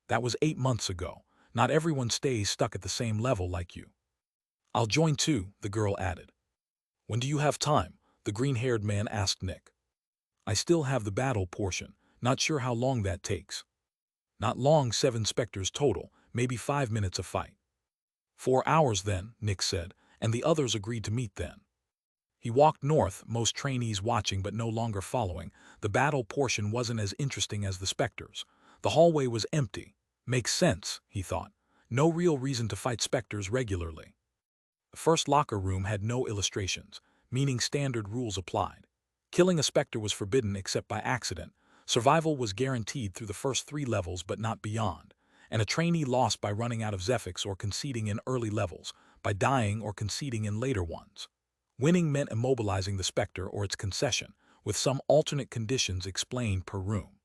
That was 8 months ago. Not everyone stays stuck at the same level like you. I'll join too, the girl added. When do you have time? The green-haired man asked Nick. I still have the battle portion. Not sure how long that takes. Not long, 7 Specters total, maybe 5 minutes a fight. 4 hours then, Nick said, and the others agreed to meet then. He walked north, most trainees watching but no longer following. The battle portion wasn't as interesting as the Specters. The hallway was empty. Makes sense, he thought. No real reason to fight Specters regularly. The first locker room had no illustrations, meaning standard rules applied. Killing a Specter was forbidden except by accident. Survival was guaranteed through the first 3 levels but not beyond. And a trainee lost by running out of Zephyx or conceding in early levels, by dying or conceding in later ones. Winning meant immobilizing the Specter or its concession, with some alternate conditions explained per room.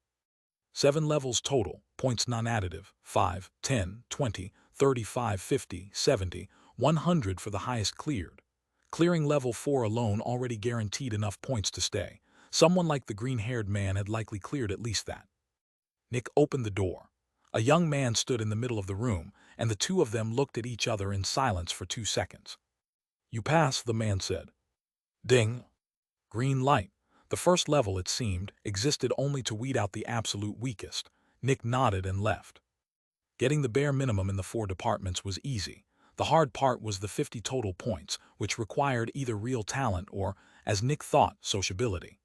7 levels total, points non-additive, 5, 10, 20, 35, 50, 70, 100 for the highest cleared. Clearing level 4 alone already guaranteed enough points to stay. Someone like the green-haired man had likely cleared at least that. Nick opened the door. A young man stood in the middle of the room, and the two of them looked at each other in silence for 2 seconds. You pass, the man said. Ding. Green light. The first level, it seemed, existed only to weed out the absolute weakest. Nick nodded and left. Getting the bare minimum in the 4 departments was easy. The hard part was the 50 total points, which required either real talent or, as Nick thought, sociability.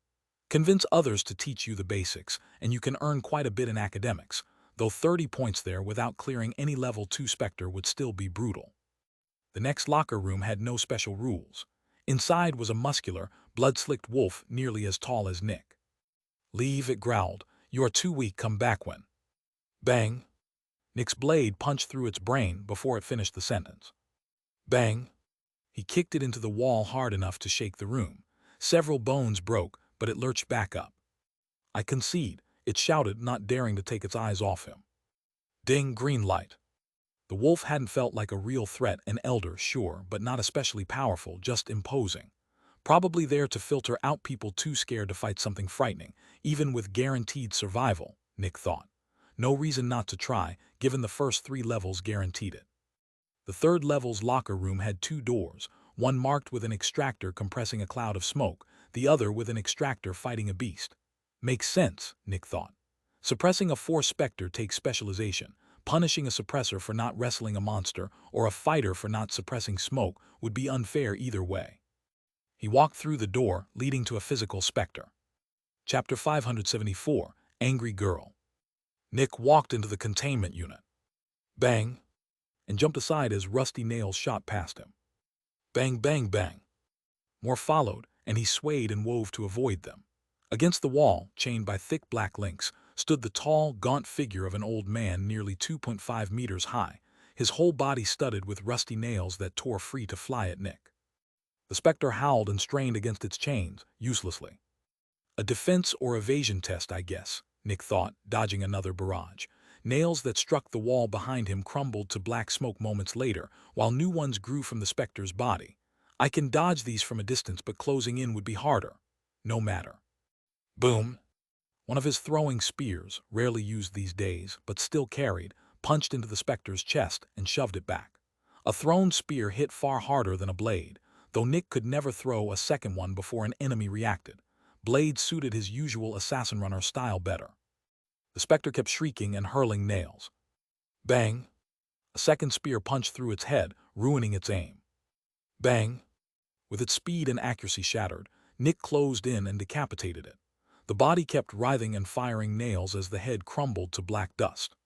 Convince others to teach you the basics, and you can earn quite a bit in academics, though 30 points there without clearing any level 2 Specter would still be brutal. The next locker room had no special rules. Inside was a muscular, blood-slicked wolf nearly as tall as Nick. Leave, it growled. You are too weak, come back when. Bang. Nick's blade punched through its brain before it finished the sentence. Bang. He kicked it into the wall hard enough to shake the room. Several bones broke, but it lurched back up. I concede, it shouted, not daring to take its eyes off him. Ding, green light. The wolf hadn't felt like a real threat, an elder, sure, but not especially powerful, just imposing. Probably there to filter out people too scared to fight something frightening, even with guaranteed survival, Nick thought. No reason not to try, given the first 3 levels guaranteed it. The 3rd level's locker room had 2 doors, one marked with an extractor compressing a cloud of smoke, the other with an extractor fighting a beast. Makes sense, Nick thought. Suppressing a 4 Specter takes specialization. Punishing a suppressor for not wrestling a monster or a fighter for not suppressing smoke would be unfair either way. He walked through the door, leading to a physical Specter. Chapter 574, Angry Girl. Nick walked into the containment unit. Bang! And jumped aside as rusty nails shot past him. Bang, bang, bang. More followed, and he swayed and wove to avoid them. Against the wall, chained by thick black links, stood the tall, gaunt figure of an old man nearly 2.5 meters high, his whole body studded with rusty nails that tore free to fly at Nick. The Specter howled and strained against its chains, uselessly. A defense or evasion test, I guess, Nick thought, dodging another barrage. Nails that struck the wall behind him crumbled to black smoke moments later, while new ones grew from the Specter's body. I can dodge these from a distance, but closing in would be harder. No matter. Boom! One of his throwing spears, rarely used these days, but still carried, punched into the Specter's chest and shoved it back. A thrown spear hit far harder than a blade. though Nick could never throw a second one before an enemy reacted. Blade suited his usual assassin runner style better. The Specter kept shrieking and hurling nails. Bang! A second spear punched through its head, ruining its aim. Bang! With its speed and accuracy shattered, Nick closed in and decapitated it. The body kept writhing and firing nails as the head crumbled to black dust.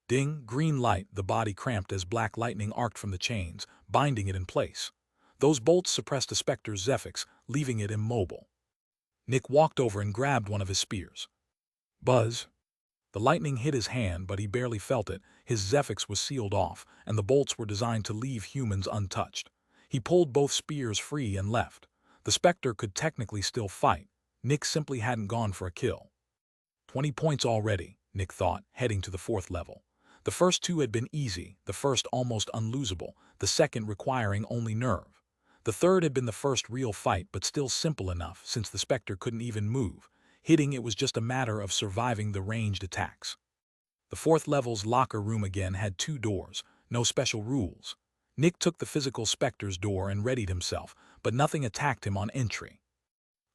Ding! Green light, the body cramped as black lightning arced from the chains, binding it in place. Those bolts suppressed the Specter's Zephyx, leaving it immobile. Nick walked over and grabbed one of his spears. Buzz! The lightning hit his hand, but he barely felt it. His Zephyx was sealed off, and the bolts were designed to leave humans untouched. He pulled both spears free and left. The Specter could technically still fight. Nick simply hadn't gone for a kill. 20 points already, Nick thought, heading to the 4th level. The first 2 had been easy, the first almost unlosable, the second requiring only nerve. The third had been the first real fight, but still simple enough since the Specter couldn't even move. Hitting it was just a matter of surviving the ranged attacks. The 4th level's locker room again had 2 doors, no special rules. Nick took the physical Specter's door and readied himself, but nothing attacked him on entry.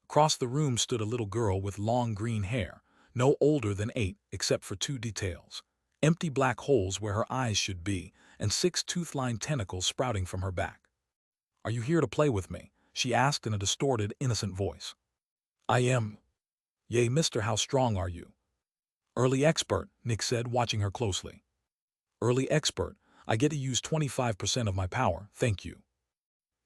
Across the room stood a little girl with long green hair, no older than 8 except for 2 details. Empty black holes where her eyes should be, and 6 tooth-lined tentacles sprouting from her back. "Are you here to play with me?" she asked in a distorted, innocent voice. "I am." "Yay, mister, how strong are you?" "Early expert," Nick said, watching her closely. "Early expert, I get to use 25% of my power, thank you."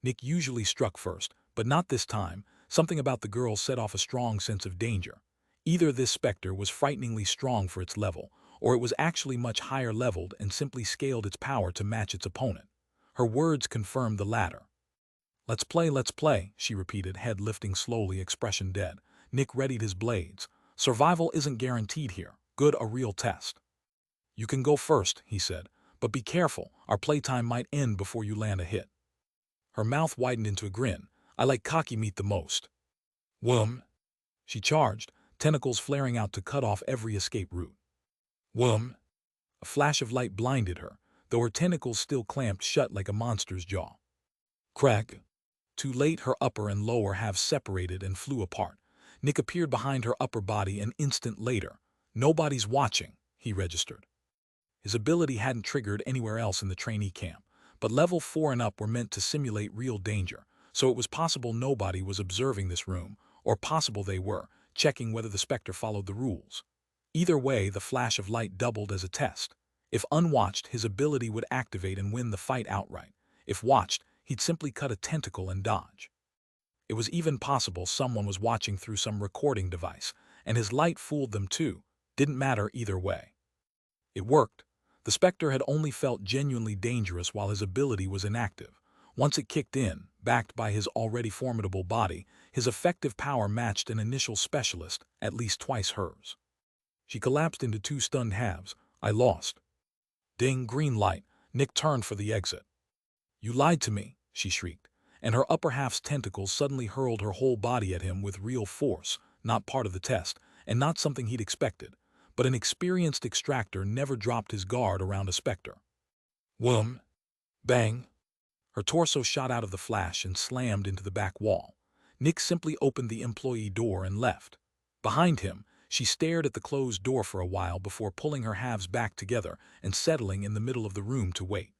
Nick usually struck first, but not this time. Something about the girl set off a strong sense of danger. Either this Specter was frighteningly strong for its level, or it was actually much higher leveled and simply scaled its power to match its opponent. Her words confirmed the latter. Let's play," she repeated, head lifting slowly, expression dead. Nick readied his blades. "Survival isn't guaranteed here. Good, a real test." "You can go first," he said, "but be careful, our playtime might end before you land a hit." Her mouth widened into a grin. "I like cocky meat the most." "Whum!" She charged, tentacles flaring out to cut off every escape route. "Whum!" A flash of light blinded her, though her tentacles still clamped shut like a monster's jaw. Crack! Too late, her upper and lower halves separated and flew apart. Nick appeared behind her upper body an instant later. "Nobody's watching," he registered. His ability hadn't triggered anywhere else in the trainee camp, but level 4 and up were meant to simulate real danger, so it was possible nobody was observing this room, or possible they were, checking whether the Specter followed the rules. Either way, the flash of light doubled as a test. If unwatched, his ability would activate and win the fight outright. If watched, he'd simply cut a tentacle and dodge. It was even possible someone was watching through some recording device, and his light fooled them too. Didn't matter either way. It worked. The Specter had only felt genuinely dangerous while his ability was inactive. Once it kicked in, backed by his already formidable body, his effective power matched an initial specialist, at least twice hers. She collapsed into 2 stunned halves. "I lost." Ding! Green light. Nick turned for the exit. "You lied to me," she shrieked, and her upper half's tentacles suddenly hurled her whole body at him with real force, not part of the test, and not something he'd expected. But an experienced extractor never dropped his guard around a Specter. Whum! Bang! Her torso shot out of the flash and slammed into the back wall. Nick simply opened the employee door and left. Behind him, she stared at the closed door for a while before pulling her halves back together and settling in the middle of the room to wait.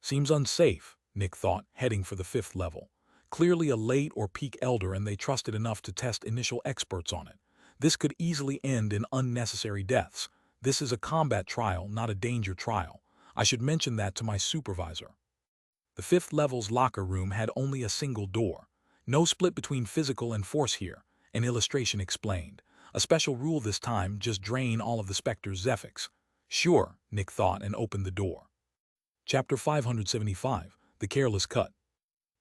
Seems unsafe, Nick thought, heading for the 5th level. Clearly a late or peak elder, and they trusted enough to test initial experts on it. This could easily end in unnecessary deaths. This is a combat trial, not a danger trial. I should mention that to my supervisor. The 5th level's locker room had only a single door. No split between physical and force here, an illustration explained. A special rule this time, just drain all of the Specter's Zephyx. Sure, Nick thought, and opened the door. Chapter 575, The Careless Cut.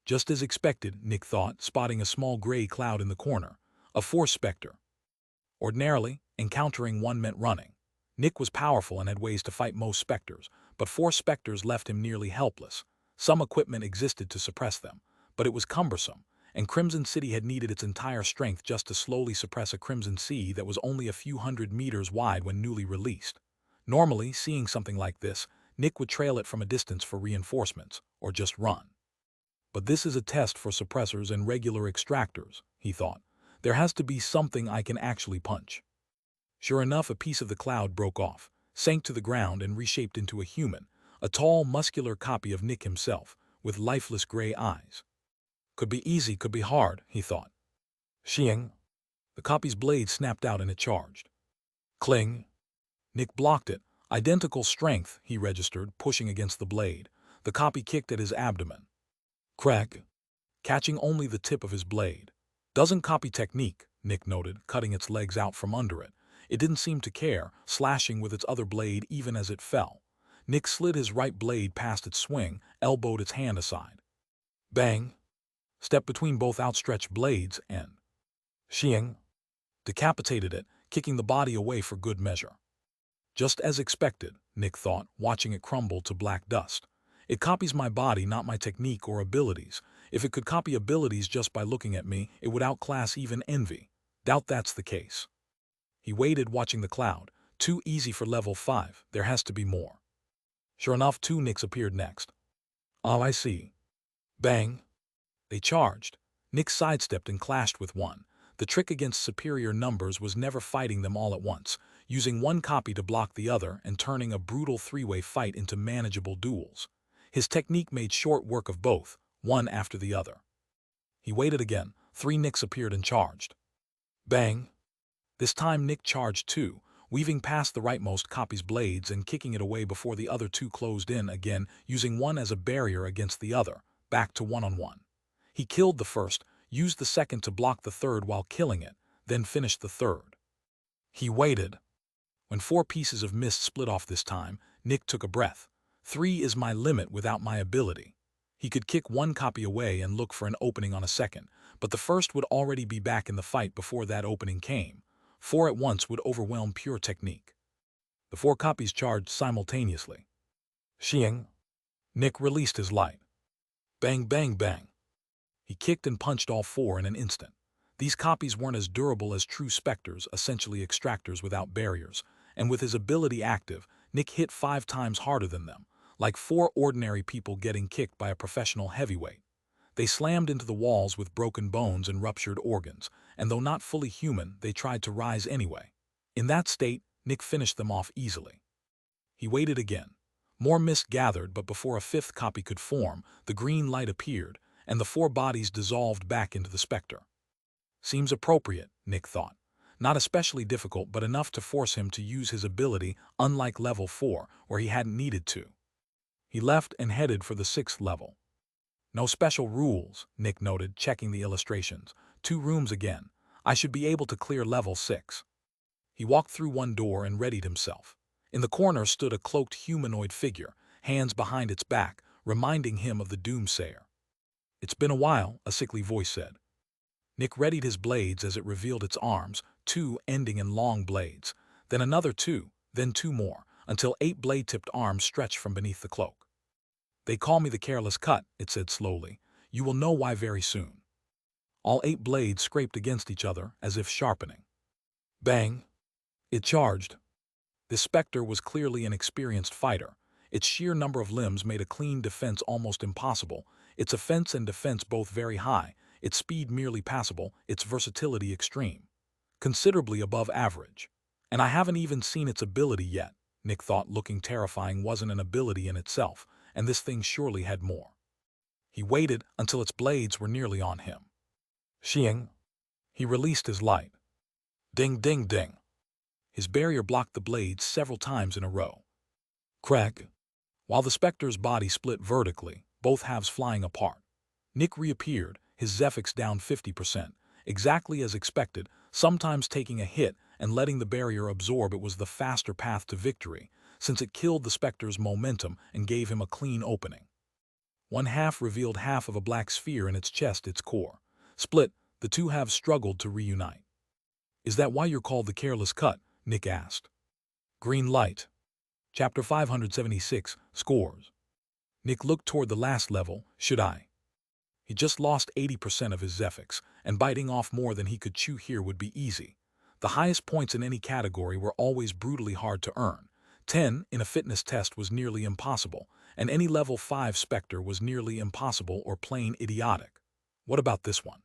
Just as expected, Nick thought, spotting a small gray cloud in the corner. A force Specter. Ordinarily, encountering one meant running. Nick was powerful and had ways to fight most Specters, but 4 Specters left him nearly helpless. Some equipment existed to suppress them, but it was cumbersome, and Crimson City had needed its entire strength just to slowly suppress a Crimson Sea that was only a few hundred meters wide when newly released. Normally, seeing something like this, Nick would trail it from a distance for reinforcements, or just run. But this is a test for suppressors and regular extractors, he thought. There has to be something I can actually punch. Sure enough, a piece of the cloud broke off, sank to the ground and reshaped into a human, a tall, muscular copy of Nick himself, with lifeless gray eyes. Could be easy, could be hard, he thought. Shing! The copy's blade snapped out and it charged. Cling! Nick blocked it. Identical strength, he registered, pushing against the blade. The copy kicked at his abdomen. Crack! Catching only the tip of his blade. Doesn't copy technique, Nick noted, cutting its legs out from under it. It didn't seem to care, slashing with its other blade even as it fell. Nick slid his right blade past its swing, elbowed its hand aside. Bang! Stepped between both outstretched blades and Shing! Decapitated it, kicking the body away for good measure. Just as expected, Nick thought, watching it crumble to black dust. It copies my body, not my technique or abilities. If it could copy abilities just by looking at me, it would outclass even envy. Doubt that's the case. He waited, watching the cloud. Too easy for level 5, there has to be more. Sure enough, 2 Nicks appeared next. Oh, I see. Bang! They charged. Nick sidestepped and clashed with one. The trick against superior numbers was never fighting them all at once, using one copy to block the other and turning a brutal 3-way fight into manageable duels. His technique made short work of both, one after the other. He waited again. 3 Nicks appeared and charged. Bang! This time Nick charged too, weaving past the rightmost copy's blades and kicking it away before the other 2 closed in again, using one as a barrier against the other, back to one-on-one. He killed the first, used the second to block the third while killing it, then finished the third. He waited. When 4 pieces of mist split off this time, Nick took a breath. 3 is my limit without my ability. He could kick 1 copy away and look for an opening on a second, but the first would already be back in the fight before that opening came. 4 at once would overwhelm pure technique. The 4 copies charged simultaneously. Shing! Nick released his light. Bang, bang, bang. He kicked and punched all 4 in an instant. These copies weren't as durable as true Specters, essentially extractors without barriers, and with his ability active, Nick hit 5 times harder than them, like 4 ordinary people getting kicked by a professional heavyweight. They slammed into the walls with broken bones and ruptured organs, and though not fully human, they tried to rise anyway. In that state, Nick finished them off easily. He waited again. More mist gathered, but before a 5th copy could form, the green light appeared, and the 4 bodies dissolved back into the Specter. Seems appropriate, Nick thought. Not especially difficult, but enough to force him to use his ability, unlike level 4, where he hadn't needed to. He left and headed for the 6th level. No special rules, Nick noted, checking the illustrations. 2 rooms again. I should be able to clear level 6. He walked through one door and readied himself. In the corner stood a cloaked humanoid figure, hands behind its back, reminding him of the Doomsayer. It's been a while, a sickly voice said. Nick readied his blades as it revealed its arms, 2 ending in long blades, then another 2, then 2 more, until 8 blade-tipped arms stretched from beneath the cloak. They call me the Careless Cut, it said slowly. You will know why very soon. All 8 blades scraped against each other, as if sharpening. Bang! It charged. This Specter was clearly an experienced fighter. Its sheer number of limbs made a clean defense almost impossible, its offense and defense both very high, its speed merely passable, its versatility extreme. Considerably above average. And I haven't even seen its ability yet, Nick thought. Looking terrifying wasn't an ability in itself, and this thing surely had more. He waited until its blades were nearly on him. Shing! He released his light. Ding, ding, ding. His barrier blocked the blades several times in a row. Crack! While the Specter's body split vertically, both halves flying apart. Nick reappeared, his Zephyx down 50%, exactly as expected, sometimes taking a hit and letting the barrier absorb. It was the faster path to victory, since it killed the Specter's momentum and gave him a clean opening. One half revealed half of a black sphere in its chest, its core. Split, the 2 halves struggled to reunite. Is that why you're called the Careless Cut? Nick asked. Green light. Chapter 576, Scores. Nick looked toward the last level. Should I? He just lost 80% of his Zephyx, and biting off more than he could chew here would be easy. The highest points in any category were always brutally hard to earn. 10 in a fitness test was nearly impossible, and any level 5 Specter was nearly impossible or plain idiotic. What about this one?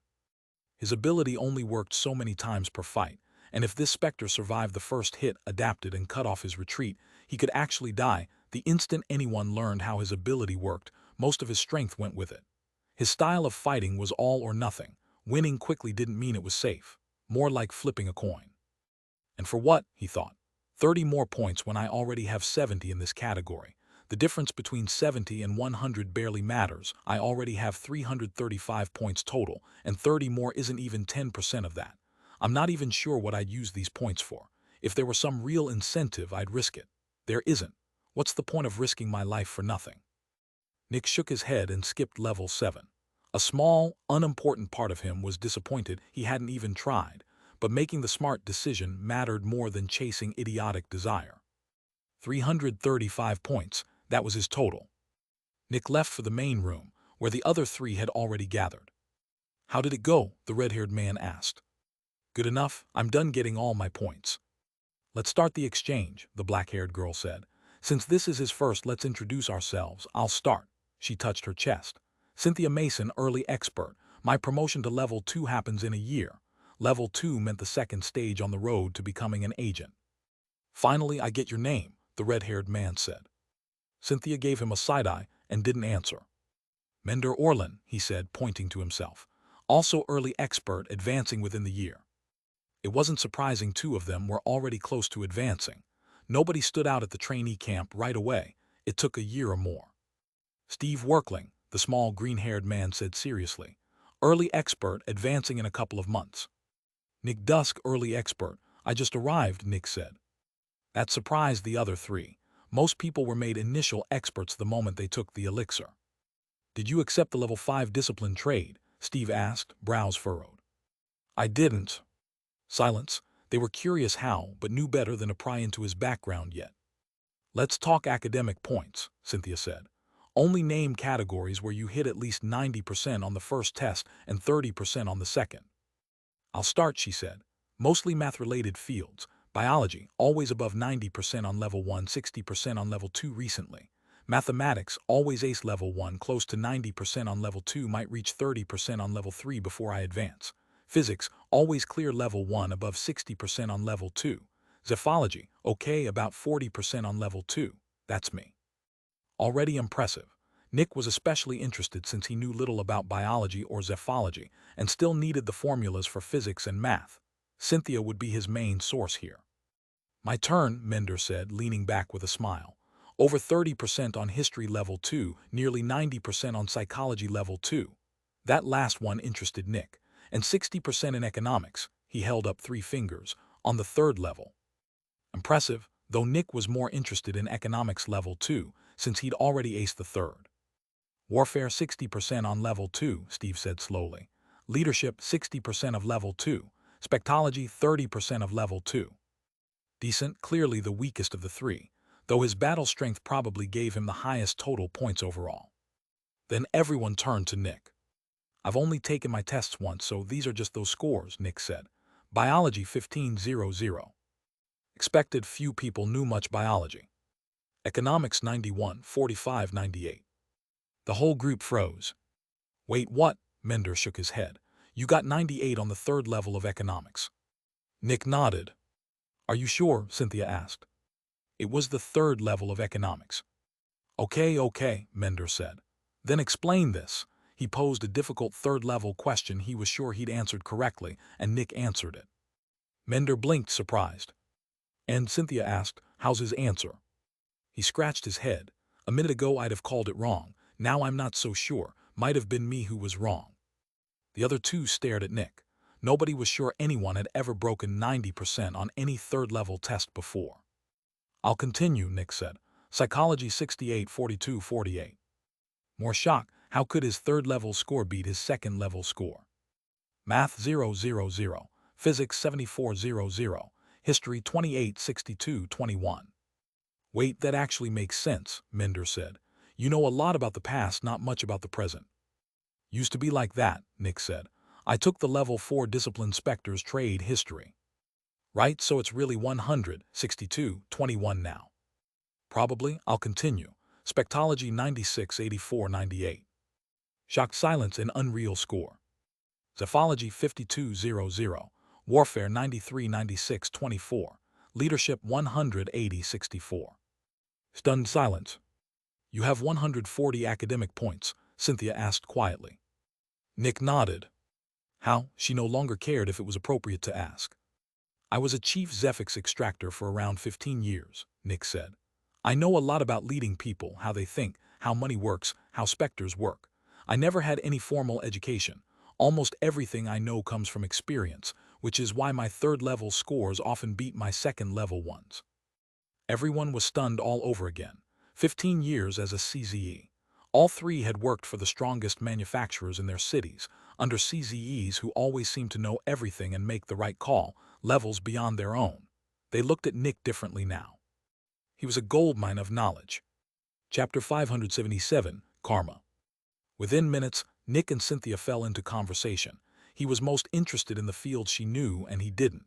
His ability only worked so many times per fight, and if this Specter survived the first hit, adapted, and cut off his retreat, he could actually die. The instant anyone learned how his ability worked, most of his strength went with it. His style of fighting was all or nothing. Winning quickly didn't mean it was safe. More like flipping a coin. And for what, he thought? 30 more points when I already have 70 in this category. The difference between 70 and 100 barely matters. I already have 335 points total, and 30 more isn't even 10% of that. I'm not even sure what I'd use these points for. If there were some real incentive, I'd risk it. There isn't. What's the point of risking my life for nothing? Nick shook his head and skipped level 7. A small, unimportant part of him was disappointed he hadn't even tried, but making the smart decision mattered more than chasing idiotic desire. 335 points, that was his total. Nick left for the main room, where the other 3 had already gathered. How did it go? The red-haired man asked. Good enough, I'm done getting all my points. Let's start the exchange, the black-haired girl said. Since this is his first, let's introduce ourselves. I'll start. She touched her chest. Cynthia Mason, early expert. My promotion to level 2 happens in a year. Level 2 meant the second stage on the road to becoming an agent. Finally, I get your name, the red-haired man said. Cynthia gave him a side-eye and didn't answer. Mender Orlin, he said, pointing to himself. Also early expert, advancing within the year. It wasn't surprising 2 of them were already close to advancing. Nobody stood out at the trainee camp right away. It took a year or more. Steve Workling, the small green-haired man said seriously. Early expert, advancing in a couple of months. Nick Dusk, early expert. I just arrived, Nick said. That surprised the other 3. Most people were made initial experts the moment they took the elixir. Did you accept the level 5 discipline trade? Steve asked, brows furrowed. I didn't. Silence. They were curious how, but knew better than to pry into his background yet. Let's talk academic points, Cynthia said. Only name categories where you hit at least 90% on the first test and 30% on the second. I'll start, she said. Mostly math-related fields. Biology, always above 90% on level 1, 60% on level 2 recently. Mathematics, always ace level 1, close to 90% on level 2, might reach 30% on level 3 before I advance. Physics, always clear level 1, above 60% on level 2. Zephology, okay, about 40% on level 2. That's me. Already impressive. Nick was especially interested since he knew little about biology or zephology and still needed the formulas for physics and math. Cynthia would be his main source here. My turn, Mender said, leaning back with a smile. Over 30% on history level 2, nearly 90% on psychology level 2. That last one interested Nick. And 60% in economics, he held up 3 fingers, on the 3rd level. Impressive, though Nick was more interested in economics level 2, since he'd already aced the 3rd. Warfare 60% on level 2, Steve said slowly. Leadership 60% of level 2. Spectology 30% of level 2. Decent, clearly the weakest of the 3, though his battle strength probably gave him the highest total points overall. Then everyone turned to Nick. I've only taken my tests once, so these are just those scores, Nick said. Biology 1500. Expected few people knew much biology. Economics 91, 45, 98. The whole group froze. Wait, what? Mender shook his head. You got 98 on the 3rd level of economics. Nick nodded. Are you sure? Cynthia asked. It was the 3rd level of economics. Okay, Mender said. Then explain this. He posed a difficult 3rd level question he was sure he'd answered correctly, and Nick answered it. Mender blinked, surprised. And Cynthia asked, how's his answer? He scratched his head. A minute ago I'd have called it wrong. Now I'm not so sure. Might have been me who was wrong. The other 2 stared at Nick. Nobody was sure anyone had ever broken 90% on any 3rd level test before. I'll continue, Nick said. Psychology 68, 42, 48. More shock, how could his 3rd level score beat his 2nd level score? Math 000, Physics 7400, History 28, 62, 21. Wait, that actually makes sense, Mender said. You know a lot about the past, not much about the present. Used to be like that, Nick said. I took the level 4 discipline Specters trade history. Right, so it's really 100, 62, 21 now. Probably, I'll continue. Spectology 968498. Shocked silence and unreal score. Zephology 5200. Warfare 939624. Leadership 18064. Stunned silence. You have 140 academic points, Cynthia asked quietly. Nick nodded. How? She no longer cared if it was appropriate to ask. I was a chief Zephyx Extractor for around 15 years, Nick said. I know a lot about leading people, how they think, how money works, how Specters work. I never had any formal education. Almost everything I know comes from experience, which is why my third-level scores often beat my second-level ones. Everyone was stunned all over again. 15 years as a CZE. All three had worked for the strongest manufacturers in their cities, under CZEs who always seemed to know everything and make the right call, levels beyond their own. They looked at Nick differently now. He was a goldmine of knowledge. Chapter 577, Karma. Within minutes, Nick and Cynthia fell into conversation. He was most interested in the field she knew, and he didn't.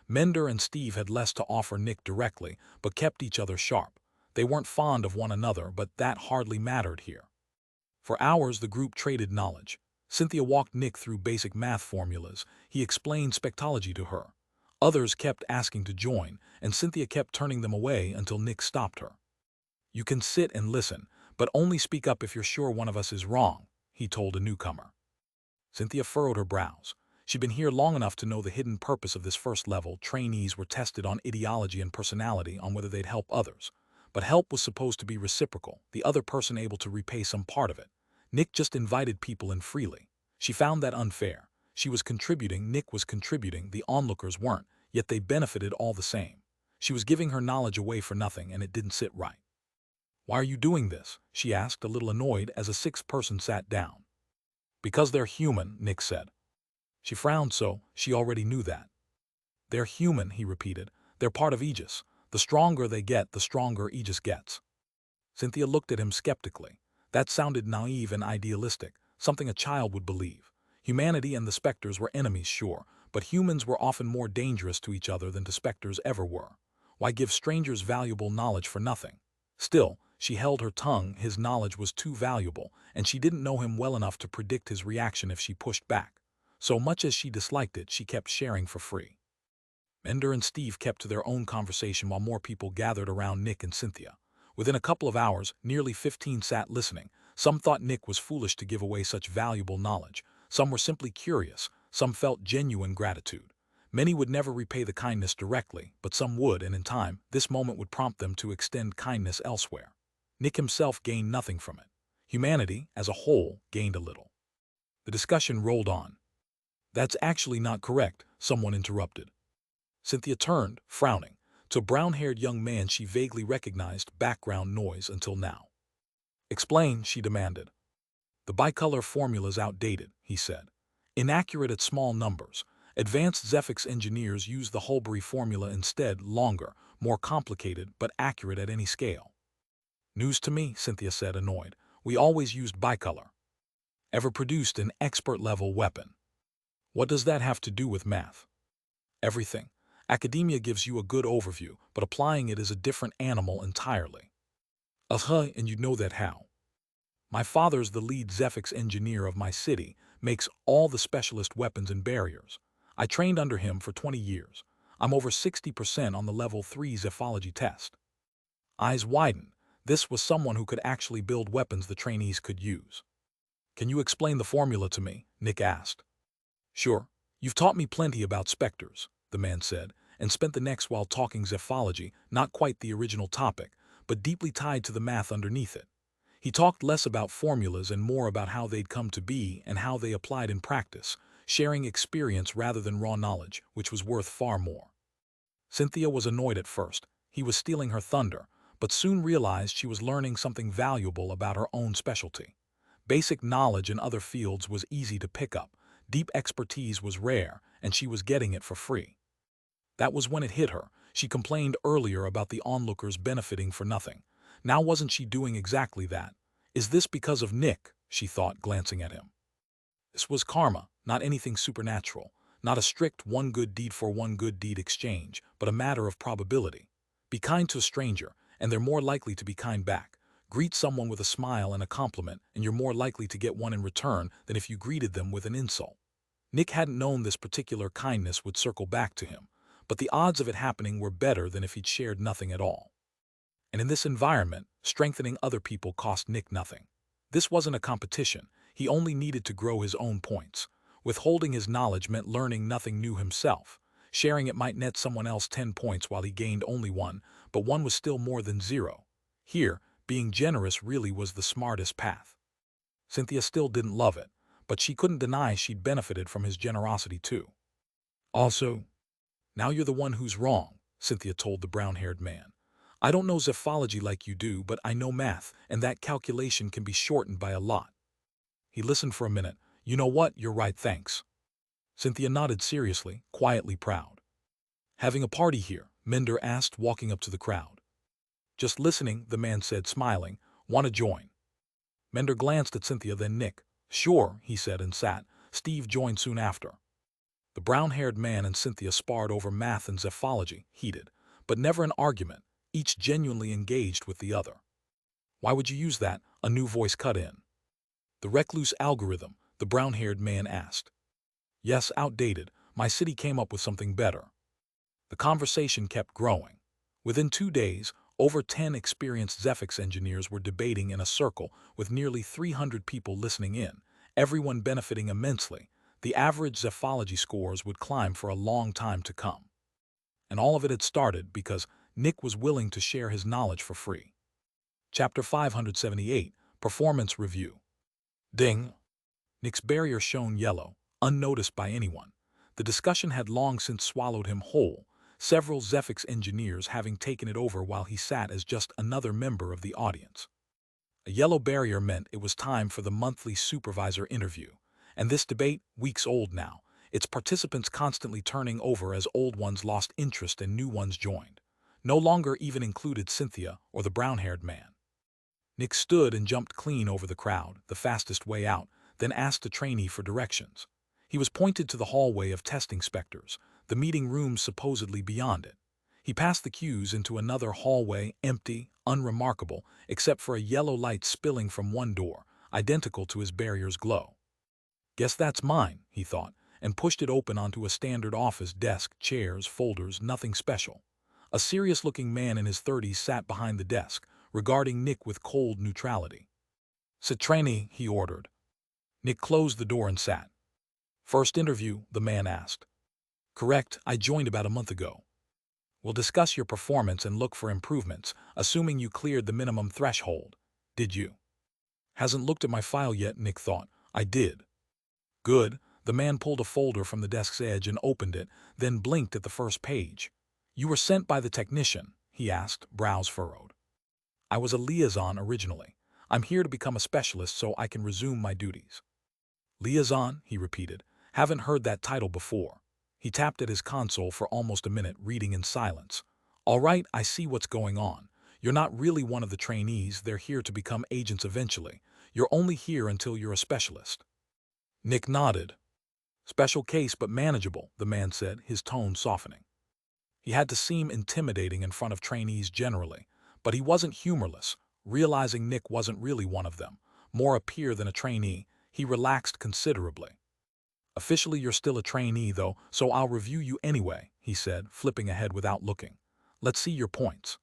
Mender and Steve had less to offer Nick directly, but kept each other sharp. They weren't fond of one another, but that hardly mattered here. For hours, the group traded knowledge. Cynthia walked Nick through basic math formulas. He explained spectology to her. Others kept asking to join, and Cynthia kept turning them away until Nick stopped her. You can sit and listen, but only speak up if you're sure one of us is wrong, he told a newcomer. Cynthia furrowed her brows. She'd been here long enough to know the hidden purpose of this first level. Trainees were tested on ideology and personality, on whether they'd help others. But help was supposed to be reciprocal, the other person able to repay some part of it. Nick just invited people in freely. She found that unfair. She was contributing, Nick was contributing, the onlookers weren't, yet they benefited all the same. She was giving her knowledge away for nothing, and it didn't sit right. Why are you doing this? She asked, a little annoyed, as a sixth person sat down. Because they're human, Nick said. She frowned, so she already knew that. They're human, he repeated. They're part of Aegis. The stronger they get, the stronger Aegis gets. Cynthia looked at him skeptically. That sounded naive and idealistic, something a child would believe. Humanity and the Specters were enemies, sure, but humans were often more dangerous to each other than the Specters ever were. Why give strangers valuable knowledge for nothing? Still, she held her tongue. His knowledge was too valuable, and she didn't know him well enough to predict his reaction if she pushed back. So much as she disliked it, she kept sharing for free. Mender and Steve kept to their own conversation while more people gathered around Nick and Cynthia. Within a couple of hours, nearly 15 sat listening. Some thought Nick was foolish to give away such valuable knowledge. Some were simply curious. Some felt genuine gratitude. Many would never repay the kindness directly, but some would, and in time, this moment would prompt them to extend kindness elsewhere. Nick himself gained nothing from it. Humanity, as a whole, gained a little. The discussion rolled on. That's actually not correct, someone interrupted. Cynthia turned, frowning, to a brown-haired young man she vaguely recognized. Background noise until now. Explain, she demanded. The bicolor formula's outdated, he said. Inaccurate at small numbers. Advanced Zephyx engineers use the Hulbury formula instead, longer, more complicated, but accurate at any scale. News to me, Cynthia said, annoyed. We always used bicolor. Ever produced an expert-level weapon? What does that have to do with math? Everything. Academia gives you a good overview, but applying it is a different animal entirely. And you know that how? My father's the lead Zephyx engineer of my city, makes all the specialist weapons and barriers. I trained under him for 20 years. I'm over 60% on the level 3 Zephology test. Eyes widened. This was someone who could actually build weapons the trainees could use. Can you explain the formula to me? Nick asked. Sure. You've taught me plenty about Specters, the man said, and spent the next while talking Zephology, not quite the original topic, but deeply tied to the math underneath it. He talked less about formulas and more about how they'd come to be and how they applied in practice, sharing experience rather than raw knowledge, which was worth far more. Cynthia was annoyed at first. He was stealing her thunder, but soon realized she was learning something valuable about her own specialty. Basic knowledge in other fields was easy to pick up. Deep expertise was rare, and she was getting it for free. That was when it hit her. She complained earlier about the onlookers benefiting for nothing. Now wasn't she doing exactly that? Is this because of Nick? She thought, glancing at him. This was karma, not anything supernatural, not a strict one good deed for one good deed exchange, but a matter of probability. Be kind to a stranger, and they're more likely to be kind back. Greet someone with a smile and a compliment, and you're more likely to get one in return than if you greeted them with an insult. Nick hadn't known this particular kindness would circle back to him, but the odds of it happening were better than if he'd shared nothing at all. And in this environment, strengthening other people cost Nick nothing. This wasn't a competition. He only needed to grow his own points. Withholding his knowledge meant learning nothing new himself. Sharing it might net someone else 10 points while he gained only 1, but 1 was still more than 0. Here, being generous really was the smartest path. Cynthia still didn't love it, but she couldn't deny she'd benefited from his generosity too. Also, now you're the one who's wrong, Cynthia told the brown-haired man. I don't know zephology like you do, but I know math, and that calculation can be shortened by a lot. He listened for a minute. You know what, you're right, thanks. Cynthia nodded seriously, quietly proud. Having a party here? Mender asked, walking up to the crowd. Just listening, the man said, smiling. Want to join? Mender glanced at Cynthia, then Nick. Sure, he said and sat. Steve joined soon after. The brown-haired man and Cynthia sparred over math and zephology, heated, but never an argument, each genuinely engaged with the other. Why would you use that? A new voice cut in. The recluse algorithm, the brown-haired man asked. Yes, outdated. My city came up with something better. The conversation kept growing. Within 2 days, over 10 experienced Zephyx engineers were debating in a circle with nearly 300 people listening in, everyone benefiting immensely. The average zephology scores would climb for a long time to come. And all of it had started because Nick was willing to share his knowledge for free. Chapter 578, Performance Review. Ding! Nick's barrier shone yellow, unnoticed by anyone. The discussion had long since swallowed him whole, several Zephyx engineers having taken it over while he sat as just another member of the audience. A yellow barrier meant it was time for the monthly supervisor interview, and this debate, weeks old now, its participants constantly turning over as old ones lost interest and new ones joined. No longer even included Cynthia or the brown-haired man. Nick stood and jumped clean over the crowd, the fastest way out, then asked a trainee for directions. He was pointed to the hallway of testing Specters, the meeting room supposedly beyond it. He passed the queues into another hallway, empty, unremarkable, except for a yellow light spilling from one door, identical to his barrier's glow. Guess that's mine, he thought, and pushed it open onto a standard office desk, chairs, folders, nothing special. A serious-looking man in his 30s sat behind the desk, regarding Nick with cold neutrality. Sit trainee, he ordered. Nick closed the door and sat. First interview, the man asked. Correct, I joined about a month ago. We'll discuss your performance and look for improvements, assuming you cleared the minimum threshold. Did you? Hasn't looked at my file yet, Nick thought. I did. Good. The man pulled a folder from the desk's edge and opened it, then blinked at the first page. You were sent by the technician, he asked, brows furrowed. I was a liaison originally. I'm here to become a specialist so I can resume my duties. Liaison, he repeated. Haven't heard that title before. He tapped at his console for almost a minute, reading in silence. All right, I see what's going on. You're not really one of the trainees. They're here to become agents eventually. You're only here until you're a specialist. Nick nodded. Special case but manageable, the man said, his tone softening. He had to seem intimidating in front of trainees generally, but he wasn't humorless. Realizing Nick wasn't really one of them, more a peer than a trainee, he relaxed considerably. Officially you're still a trainee though, so I'll review you anyway, he said, flipping ahead without looking. Let's see your points.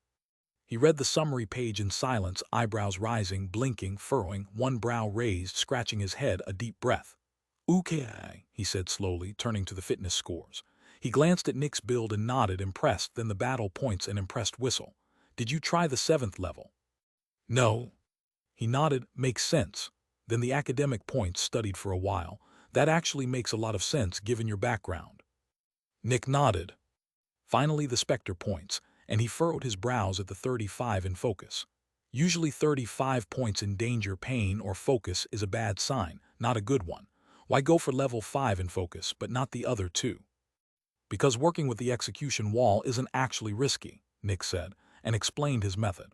He read the summary page in silence, eyebrows rising, blinking, furrowing, one brow raised, scratching his head, a deep breath. Okay, he said slowly, turning to the fitness scores. He glanced at Nick's build and nodded, impressed, then the battle points and impressed whistle. Did you try the 7th level? No. He nodded, makes sense. Then the academic points, studied for a while. That actually makes a lot of sense given your background. Nick nodded. Finally the Specter points, and he furrowed his brows at the 35 in focus. Usually 35 points in danger, pain, or focus is a bad sign, not a good one. Why go for level 5 in focus but not the other 2? Because working with the execution wall isn't actually risky, Nick said, and explained his method.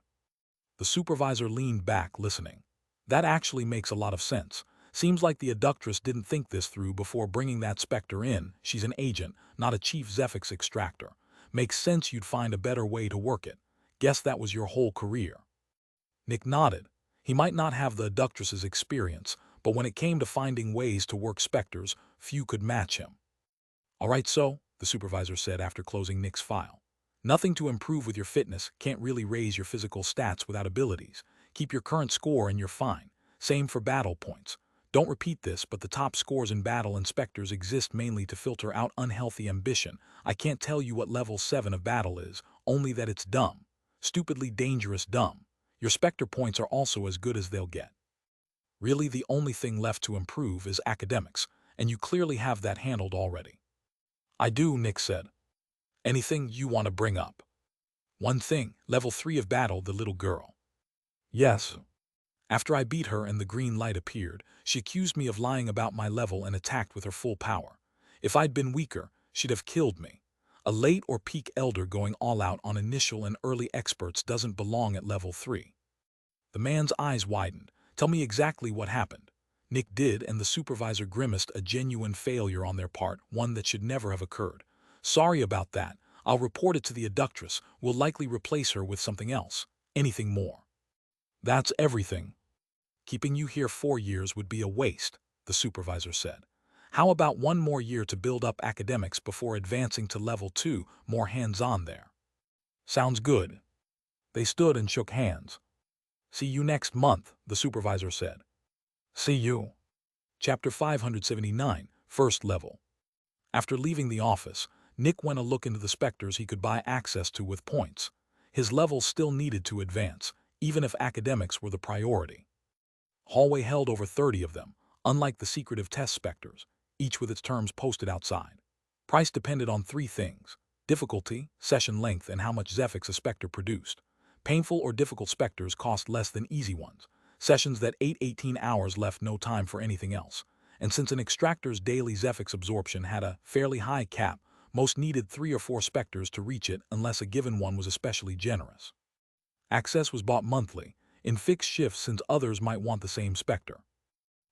The supervisor leaned back, listening. That actually makes a lot of sense. Seems like the Adductress didn't think this through before bringing that Specter in. She's an agent, not a chief Zephyx Extractor. Makes sense you'd find a better way to work it. Guess that was your whole career. Nick nodded. He might not have the Adductress's experience, but when it came to finding ways to work Specters, few could match him. All right, so, the supervisor said after closing Nick's file. Nothing to improve with your fitness, can't really raise your physical stats without abilities. Keep your current score and you're fine. Same for battle points. Don't repeat this, but the top scores in battle and Specters exist mainly to filter out unhealthy ambition. I can't tell you what level 7 of battle is, only that it's dumb. Stupidly dangerous dumb. Your Specter points are also as good as they'll get. Really, the only thing left to improve is academics, and you clearly have that handled already. I do, Nick said. Anything you want to bring up? One thing, level 3 of battle, the little girl. Yes. After I beat her and the green light appeared, she accused me of lying about my level and attacked with her full power. If I'd been weaker, she'd have killed me. A late or peak elder going all out on initial and early experts doesn't belong at level 3. The man's eyes widened. Tell me exactly what happened. Nick did, and the supervisor grimaced, a genuine failure on their part, one that should never have occurred. Sorry about that. I'll report it to the Adductress. We'll likely replace her with something else. Anything more. That's everything. Keeping you here 4 years would be a waste, the supervisor said. How about 1 more year to build up academics before advancing to level 2, more hands-on there? Sounds good. They stood and shook hands. See you next month, the supervisor said. See you. Chapter 579, First Level. After leaving the office, Nick went a look into the Specters he could buy access to with points. His level still needed to advance, even if academics were the priority. Hallway held over 30 of them, unlike the secretive test Specters, each with its terms posted outside. Price depended on 3 things: difficulty, session length, and how much Zephyx a Specter produced. Painful or difficult Specters cost less than easy ones. Sessions that ate 18 hours left no time for anything else. And since an Extractor's daily Zephyx absorption had a fairly high cap, most needed 3 or 4 Specters to reach it unless a given one was especially generous. Access was bought monthly, in fixed shifts since others might want the same Specter.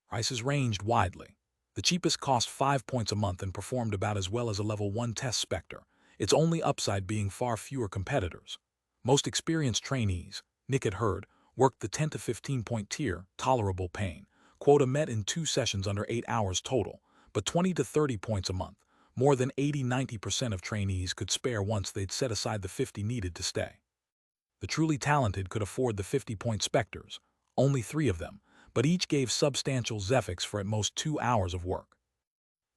Prices ranged widely. The cheapest cost 5 points a month and performed about as well as a level 1 test Specter, its only upside being far fewer competitors. Most experienced trainees, Nick had heard, worked the 10 to 15 point tier, tolerable pain, quota met in 2 sessions under 8 hours total, but 20 to 30 points a month. More than 80–90% of trainees could spare once they'd set aside the 50 needed to stay. The truly talented could afford the 50-point Specters, only 3 of them, but each gave substantial Zephyx for at most 2 hours of work.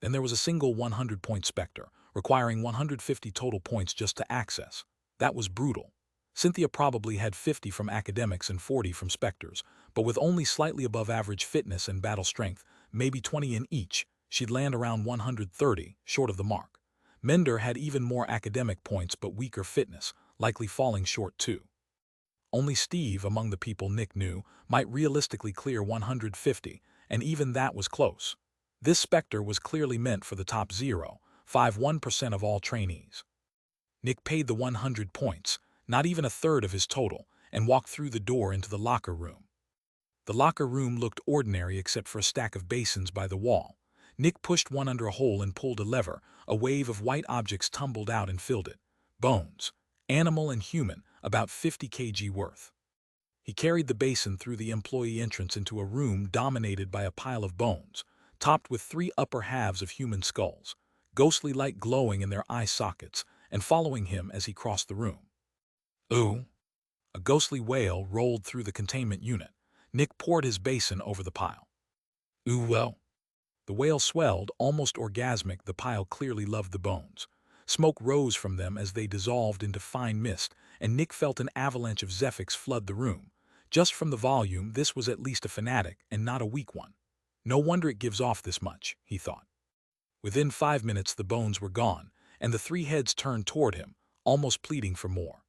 Then there was a single 100-point Specter, requiring 150 total points just to access. That was brutal. Cynthia probably had 50 from academics and 40 from Specters, but with only slightly above average fitness and battle strength, maybe 20 in each, she'd land around 130, short of the mark. Mender had even more academic points but weaker fitness, likely falling short too. Only Steve, among the people Nick knew, might realistically clear 150, and even that was close. This Specter was clearly meant for the top 0.51% of all trainees. Nick paid the 100 points, not even a third of his total, and walked through the door into the locker room. The locker room looked ordinary except for a stack of basins by the wall. Nick pushed one under a hole and pulled a lever. A wave of white objects tumbled out and filled it. Bones, animal and human, about 50 kg worth. He carried the basin through the employee entrance into a room dominated by a pile of bones, topped with 3 upper halves of human skulls, ghostly light glowing in their eye sockets, and following him as he crossed the room. Ooh! A ghostly wail rolled through the containment unit. Nick poured his basin over the pile. Ooh, well. The wail swelled, almost orgasmic. The pile clearly loved the bones. Smoke rose from them as they dissolved into fine mist, and Nick felt an avalanche of Zephyx flood the room. Just from the volume, this was at least a fanatic, and not a weak one. No wonder it gives off this much, he thought. Within 5 minutes the bones were gone, and the 3 heads turned toward him, almost pleading for more.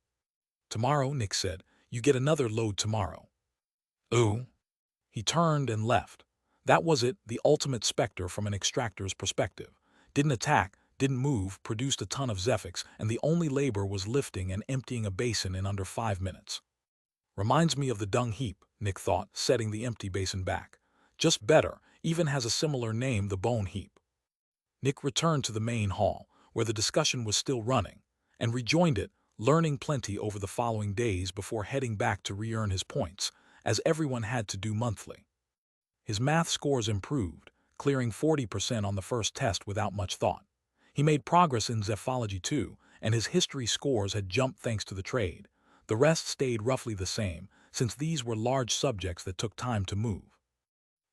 Tomorrow, Nick said, you get another load tomorrow. Ooh. He turned and left. That was it, the ultimate Specter from an Extractor's perspective. Didn't attack, didn't move, produced a ton of Zephyx, and the only labor was lifting and emptying a basin in under 5 minutes. Reminds me of the dung heap, Nick thought, setting the empty basin back. Just better, even has a similar name, the bone heap. Nick returned to the main hall, where the discussion was still running, and rejoined it, learning plenty over the following days before heading back to re-earn his points, as everyone had to do monthly. His math scores improved, clearing 40% on the first test without much thought. He made progress in Zephology too, and his history scores had jumped thanks to the trade. The rest stayed roughly the same, since these were large subjects that took time to move.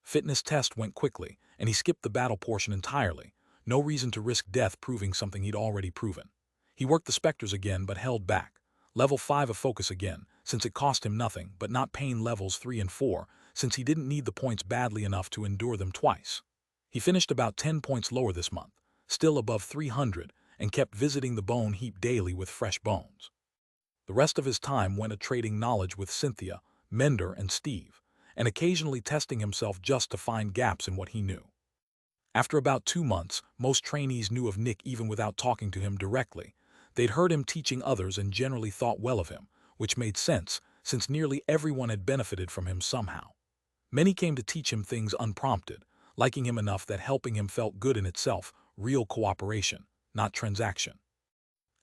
Fitness test went quickly, and he skipped the battle portion entirely. No reason to risk death proving something he'd already proven. He worked the Specters again but held back. Level 5 of focus again, since it cost him nothing, but not pain levels 3 and 4, since he didn't need the points badly enough to endure them twice. He finished about 10 points lower this month, still above 300, and kept visiting the bone heap daily with fresh bones. The rest of his time went trading knowledge with Cynthia, Mender, and Steve, and occasionally testing himself just to find gaps in what he knew. After about 2 months, most trainees knew of Nick even without talking to him directly. They'd heard him teaching others and generally thought well of him, which made sense, since nearly everyone had benefited from him somehow. Many came to teach him things unprompted, liking him enough that helping him felt good in itself, real cooperation, not transaction.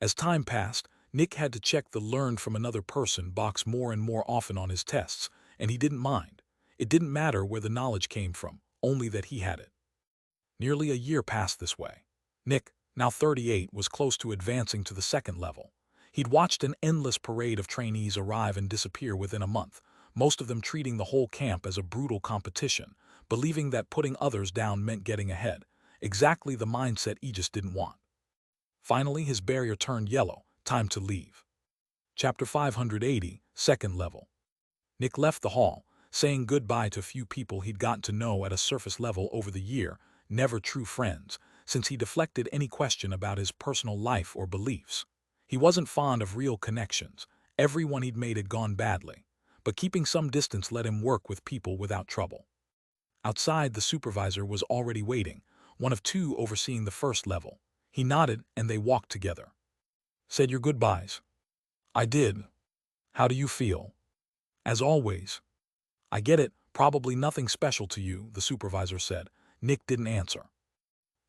As time passed, Nick had to check the learned from another person box more and more often on his tests, and he didn't mind. It didn't matter where the knowledge came from, only that he had it. Nearly a year passed this way. Nick, now 38, was close to advancing to the second level. He'd watched an endless parade of trainees arrive and disappear within a month, most of them treating the whole camp as a brutal competition, believing that putting others down meant getting ahead, exactly the mindset Aegis didn't want. Finally, his barrier turned yellow, time to leave. Chapter 580, second level. Nick left the hall, saying goodbye to few people he'd gotten to know at a surface level over the year, never true friends, since he deflected any question about his personal life or beliefs. He wasn't fond of real connections. Everyone he'd made had gone badly, but keeping some distance let him work with people without trouble. Outside, the supervisor was already waiting, one of 2 overseeing the first level. He nodded, and they walked together. "Said your goodbyes." "I did. How do you feel?" "As always." "I get it, probably nothing special to you," the supervisor said. Nick didn't answer.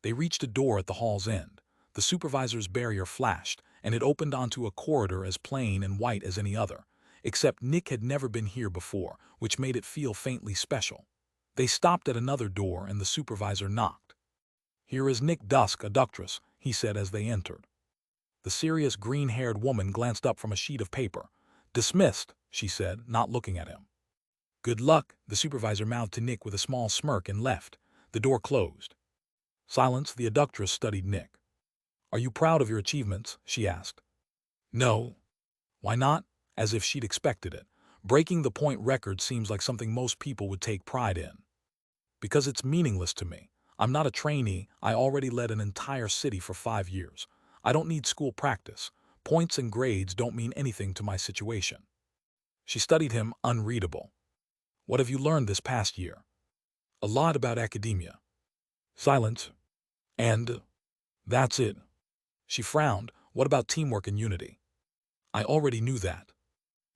They reached a door at the hall's end. The supervisor's barrier flashed, and it opened onto a corridor as plain and white as any other, except Nick had never been here before, which made it feel faintly special. They stopped at another door, and the supervisor knocked. "Here is Nick Dusk, Adductress," he said as they entered. The serious green-haired woman glanced up from a sheet of paper. "Dismissed," she said, not looking at him. "Good luck," the supervisor mouthed to Nick with a small smirk and left. The door closed. Silence, the Adductress studied Nick. "Are you proud of your achievements?" she asked. "No." "Why not?" As if she'd expected it. "Breaking the point record seems like something most people would take pride in." "Because it's meaningless to me. I'm not a trainee. I already led an entire city for 5 years. I don't need school practice. Points and grades don't mean anything to my situation." She studied him, unreadable. "What have you learned this past year?" "A lot about academia." Silence. "And that's it." She frowned. "What about teamwork and unity?" "I already knew that."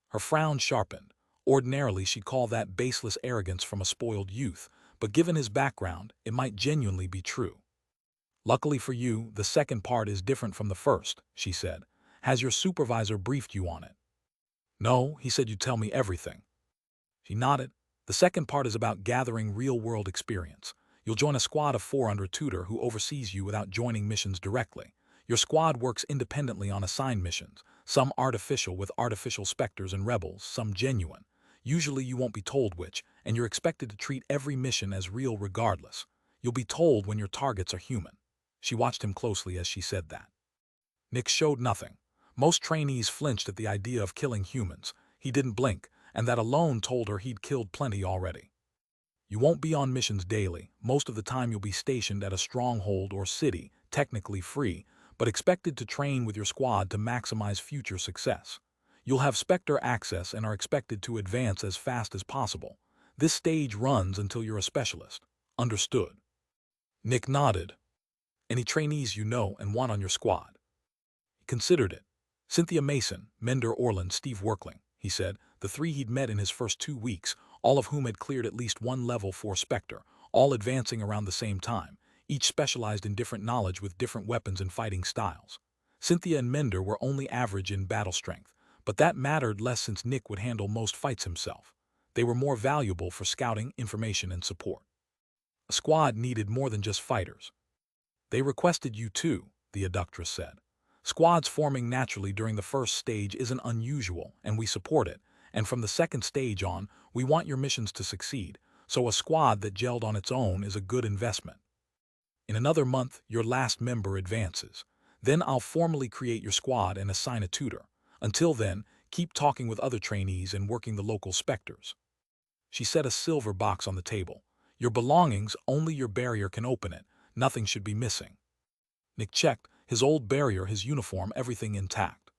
Her frown sharpened. Ordinarily, she'd call that baseless arrogance from a spoiled youth, but given his background, it might genuinely be true. "Luckily for you, the second part is different from the first," she said. "Has your supervisor briefed you on it?" "No, he said you'd tell me everything." She nodded. "The second part is about gathering real-world experience. You'll join a squad of 4 under a tutor who oversees you without joining missions directly. Your squad works independently on assigned missions, some artificial with artificial specters and rebels, some genuine. Usually you won't be told which, and you're expected to treat every mission as real regardless. You'll be told when your targets are human." She watched him closely as she said that. Nick showed nothing. Most trainees flinched at the idea of killing humans. He didn't blink, and that alone told her he'd killed plenty already. "You won't be on missions daily. Most of the time you'll be stationed at a stronghold or city, technically free, but expected to train with your squad to maximize future success. You'll have Specter access and are expected to advance as fast as possible. This stage runs until you're a specialist. Understood?" Nick nodded. "Any trainees you know and want on your squad?" He considered it. "Cynthia Mason, Mender Orland, Steve Workling," he said, the 3 he'd met in his first 2 weeks, all of whom had cleared at least 1 level 4 Specter, all advancing around the same time, each specialized in different knowledge with different weapons and fighting styles. Cynthia and Mender were only average in battle strength, but that mattered less since Nick would handle most fights himself. They were more valuable for scouting, information, and support. A squad needed more than just fighters. They requested you too, the Adductress said. Squads forming naturally during the first stage isn't unusual, and we support it, and from the second stage on, we want your missions to succeed, so a squad that gelled on its own is a good investment. In another month, your last member advances. Then I'll formally create your squad and assign a tutor. Until then, keep talking with other trainees and working the local Specters. She set a silver box on the table. Your belongings, only your barrier can open it. Nothing should be missing. Nick checked, his old barrier, his uniform, everything intact.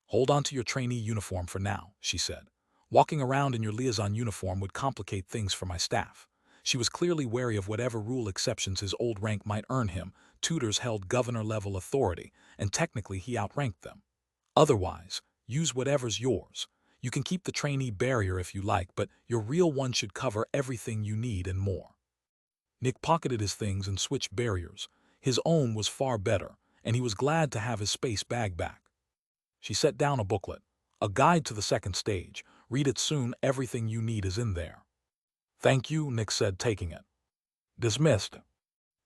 Hold on to your trainee uniform for now, she said. Walking around in your liaison uniform would complicate things for my staff. She was clearly wary of whatever rule exceptions his old rank might earn him. Tutors held governor-level authority, and technically he outranked them. Otherwise, use whatever's yours. You can keep the trainee barrier if you like, but your real one should cover everything you need and more. Nick pocketed his things and switched barriers. His own was far better, and he was glad to have his space bag back. She set down a booklet. A guide to the second stage. Read it soon, everything you need is in there. Thank you, Nick said, taking it. Dismissed.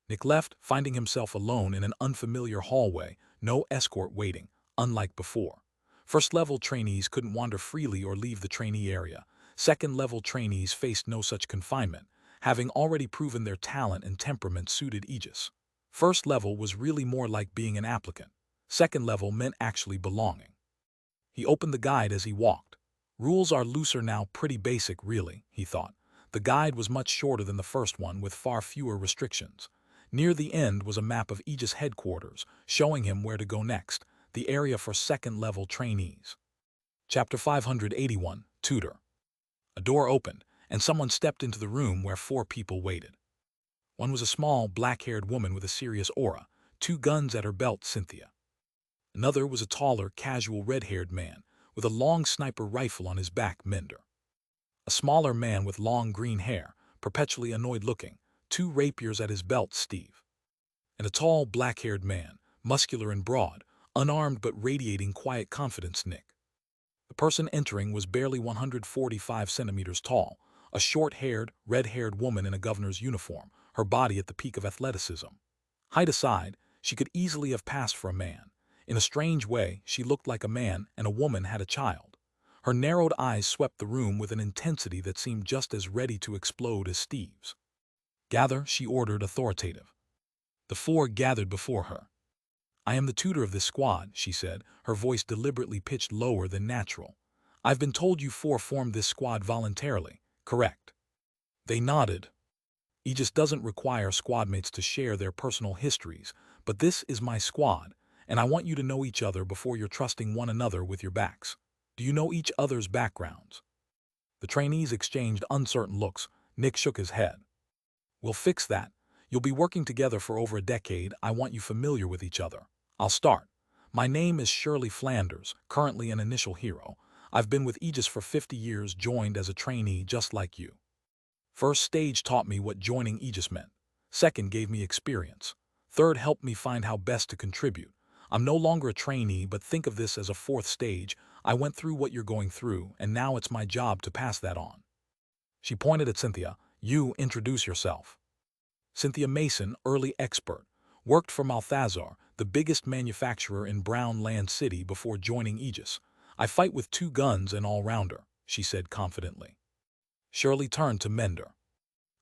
Nick left, finding himself alone in an unfamiliar hallway, no escort waiting, unlike before. First-level trainees couldn't wander freely or leave the trainee area. Second-level trainees faced no such confinement, having already proven their talent and temperament suited Aegis. First level was really more like being an applicant. Second level meant actually belonging. He opened the guide as he walked. Rules are looser now, pretty basic really, he thought. The guide was much shorter than the first one with far fewer restrictions. Near the end was a map of Aegis headquarters, showing him where to go next, the area for second-level trainees. Chapter 581, Tutor. A door opened, and someone stepped into the room where 4 people waited. One was a small, black-haired woman with a serious aura, 2 guns at her belt, Cynthia. Another was a taller, casual red-haired man, with a long sniper rifle on his back, Mender. A smaller man with long green hair, perpetually annoyed-looking, 2 rapiers at his belt, Steve. And a tall, black-haired man, muscular and broad, unarmed but radiating quiet confidence, Nick. The person entering was barely 145 centimeters tall, a short-haired, red-haired woman in a governor's uniform, her body at the peak of athleticism. Height aside, she could easily have passed for a man. In a strange way, she looked like a man and a woman had a child. Her narrowed eyes swept the room with an intensity that seemed just as ready to explode as Steve's. Gather, she ordered, authoritative. The 4 gathered before her. I am the tutor of this squad, she said, her voice deliberately pitched lower than natural. I've been told you 4 formed this squad voluntarily, correct? They nodded. Aegis doesn't require squadmates to share their personal histories, but this is my squad, and I want you to know each other before you're trusting one another with your backs. Do you know each other's backgrounds? The trainees exchanged uncertain looks. Nick shook his head. We'll fix that. You'll be working together for over a decade. I want you familiar with each other. I'll start. My name is Shirley Flanders, currently an initial hero. I've been with Aegis for 50 years, joined as a trainee just like you. First stage taught me what joining Aegis meant. Second gave me experience. Third helped me find how best to contribute. I'm no longer a trainee, but think of this as a 4th stage. I went through what you're going through, and now it's my job to pass that on. She pointed at Cynthia. You, introduce yourself. Cynthia Mason, early expert. Worked for Malthazar, the biggest manufacturer in Brown Land City before joining Aegis. I fight with 2 guns and all-rounder, she said confidently. Shirley turned to Mender.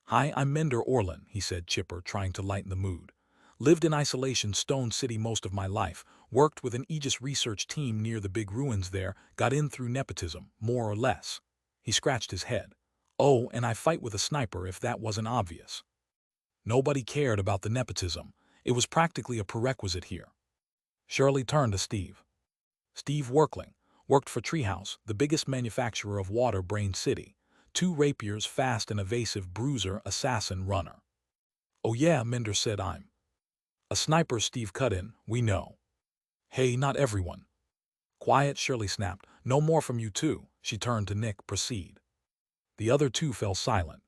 Hi, I'm Mender Orlin, he said, chipper, trying to lighten the mood. Lived in isolation, Stone City most of my life, worked with an Aegis research team near the big ruins there, got in through nepotism, more or less. He scratched his head. Oh, and I fight with a sniper if that wasn't obvious. Nobody cared about the nepotism. It was practically a prerequisite here. Shirley turned to Steve. Steve Workling, worked for Treehouse, the biggest manufacturer of water, Brain City. 2 rapiers, fast and evasive, bruiser, assassin, runner. Oh yeah, Mender said, I'm a sniper, Steve cut in, we know. Hey, not everyone. Quiet, Shirley snapped. No more from you 2. She turned to Nick. Proceed. The other 2 fell silent.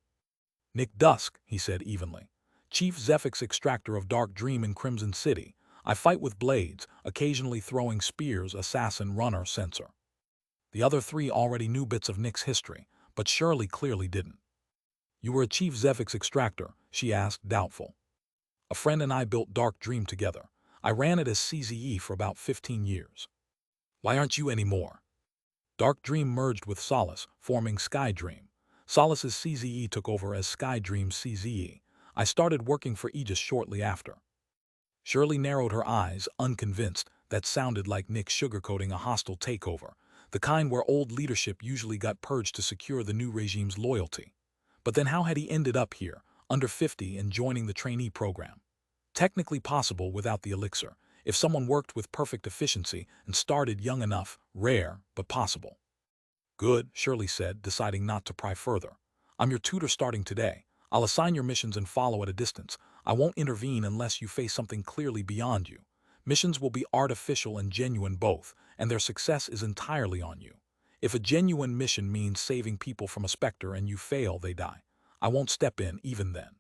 Nick Dusk, he said evenly. Chief Zephyx Extractor of Dark Dream in Crimson City. I fight with blades, occasionally throwing spears, assassin, runner, censor. The other three already knew bits of Nick's history, but Shirley clearly didn't. You were a chief Zephyx Extractor, she asked, doubtful. A friend and I built Dark Dream together. I ran it as CZE for about 15 years. Why aren't you anymore? Dark Dream merged with Solace, forming Sky Dream. Solace's CZE took over as Sky Dream's CZE. I started working for Aegis shortly after. Shirley narrowed her eyes, unconvinced. That sounded like Nick sugarcoating a hostile takeover, the kind where old leadership usually got purged to secure the new regime's loyalty. But then how had he ended up here, under 50 and joining the trainee program? Technically possible without the elixir, if someone worked with perfect efficiency and started young enough, rare, but possible. Good, Shirley said, deciding not to pry further. I'm your tutor starting today. I'll assign your missions and follow at a distance. I won't intervene unless you face something clearly beyond you. Missions will be artificial and genuine both, and their success is entirely on you. If a genuine mission means saving people from a Specter and you fail, they die. I won't step in even then.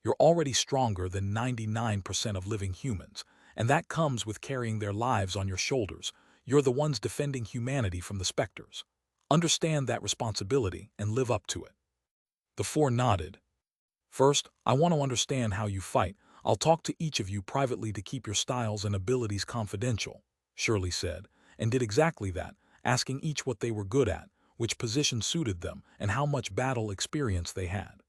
You're already stronger than 99% of living humans, and that comes with carrying their lives on your shoulders. You're the ones defending humanity from the Specters. Understand that responsibility and live up to it. The four nodded. First, I want to understand how you fight. I'll talk to each of you privately to keep your styles and abilities confidential, Shirley said, and did exactly that, asking each what they were good at, which position suited them, and how much battle experience they had.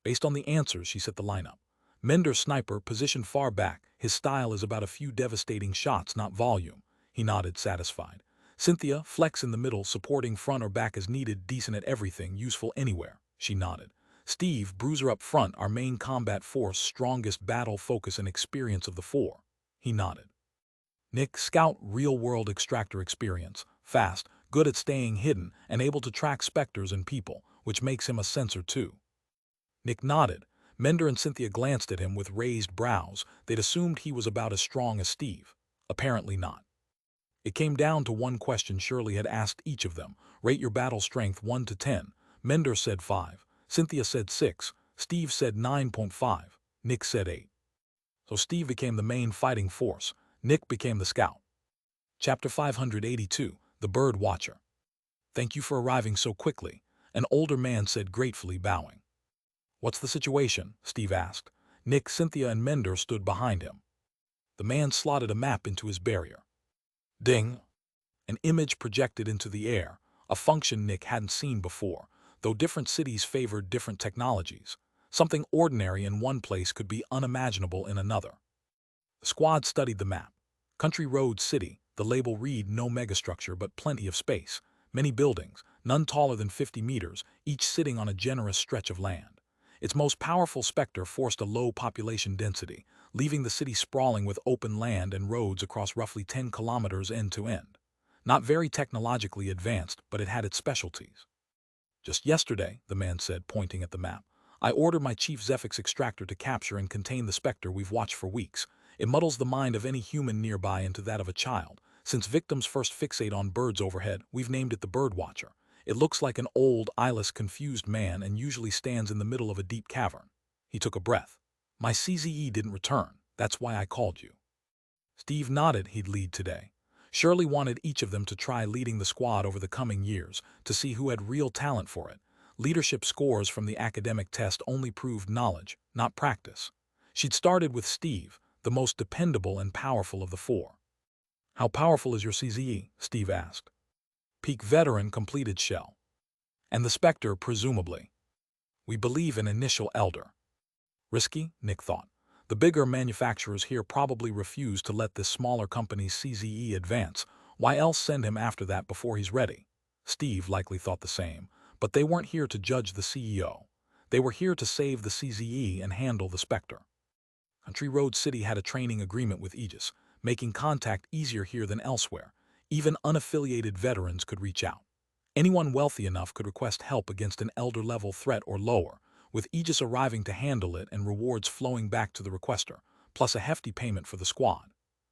Based on the answers, she set the lineup. Mender, sniper, positioned far back. His style is about a few devastating shots, not volume. He nodded, satisfied. Cynthia, flex in the middle, supporting front or back as needed, decent at everything, useful anywhere. She nodded. Steve, bruiser up front, our main combat force, strongest battle focus and experience of the four. He nodded. Nick, scout, real-world extractor experience, fast, good at staying hidden, and able to track Specters and people, which makes him a censor too. Nick nodded. Mender and Cynthia glanced at him with raised brows. They'd assumed he was about as strong as Steve. Apparently not. It came down to one question Shirley had asked each of them. Rate your battle strength 1 to 10. Mender said 5. Cynthia said 6. Steve said 9.5. Nick said 8. So Steve became the main fighting force. Nick became the scout. Chapter 582, The Bird Watcher. Thank you for arriving so quickly, an older man said gratefully, bowing. What's the situation? Steve asked. Nick, Cynthia, and Mender stood behind him. The man slotted a map into his barrier. Ding! An image projected into the air, a function Nick hadn't seen before, though different cities favored different technologies. Something ordinary in one place could be unimaginable in another. The squad studied the map. Country Road City, the label read no megastructure but plenty of space, many buildings, none taller than 50 meters, each sitting on a generous stretch of land. Its most powerful Specter forced a low population density, leaving the city sprawling with open land and roads across roughly 10 kilometers end to end. Not very technologically advanced, but it had its specialties. Just yesterday, the man said, pointing at the map, I ordered my chief Zephyx Extractor to capture and contain the Specter we've watched for weeks. It muddles the mind of any human nearby into that of a child. Since victims first fixate on birds overhead, we've named it the Bird Watcher. It looks like an old, eyeless, confused man and usually stands in the middle of a deep cavern. He took a breath. My CZE didn't return. That's why I called you. Steve nodded. He'd lead today. Shirley wanted each of them to try leading the squad over the coming years, to see who had real talent for it. Leadership scores from the academic test only proved knowledge, not practice. She'd started with Steve, the most dependable and powerful of the four. How powerful is your CZE? Steve asked. Peak veteran, completed shell. And the Specter, presumably. We believe in initial elder. Risky, Nick thought. The bigger manufacturers here probably refuse to let this smaller company's CZE advance. Why else send him after that before he's ready? Steve likely thought the same, but they weren't here to judge the CEO. They were here to save the CZE and handle the Specter. Country Road City had a training agreement with Aegis, making contact easier here than elsewhere. Even unaffiliated veterans could reach out. Anyone wealthy enough could request help against an elder-level threat or lower, with Aegis arriving to handle it and rewards flowing back to the requester, plus a hefty payment for the squad.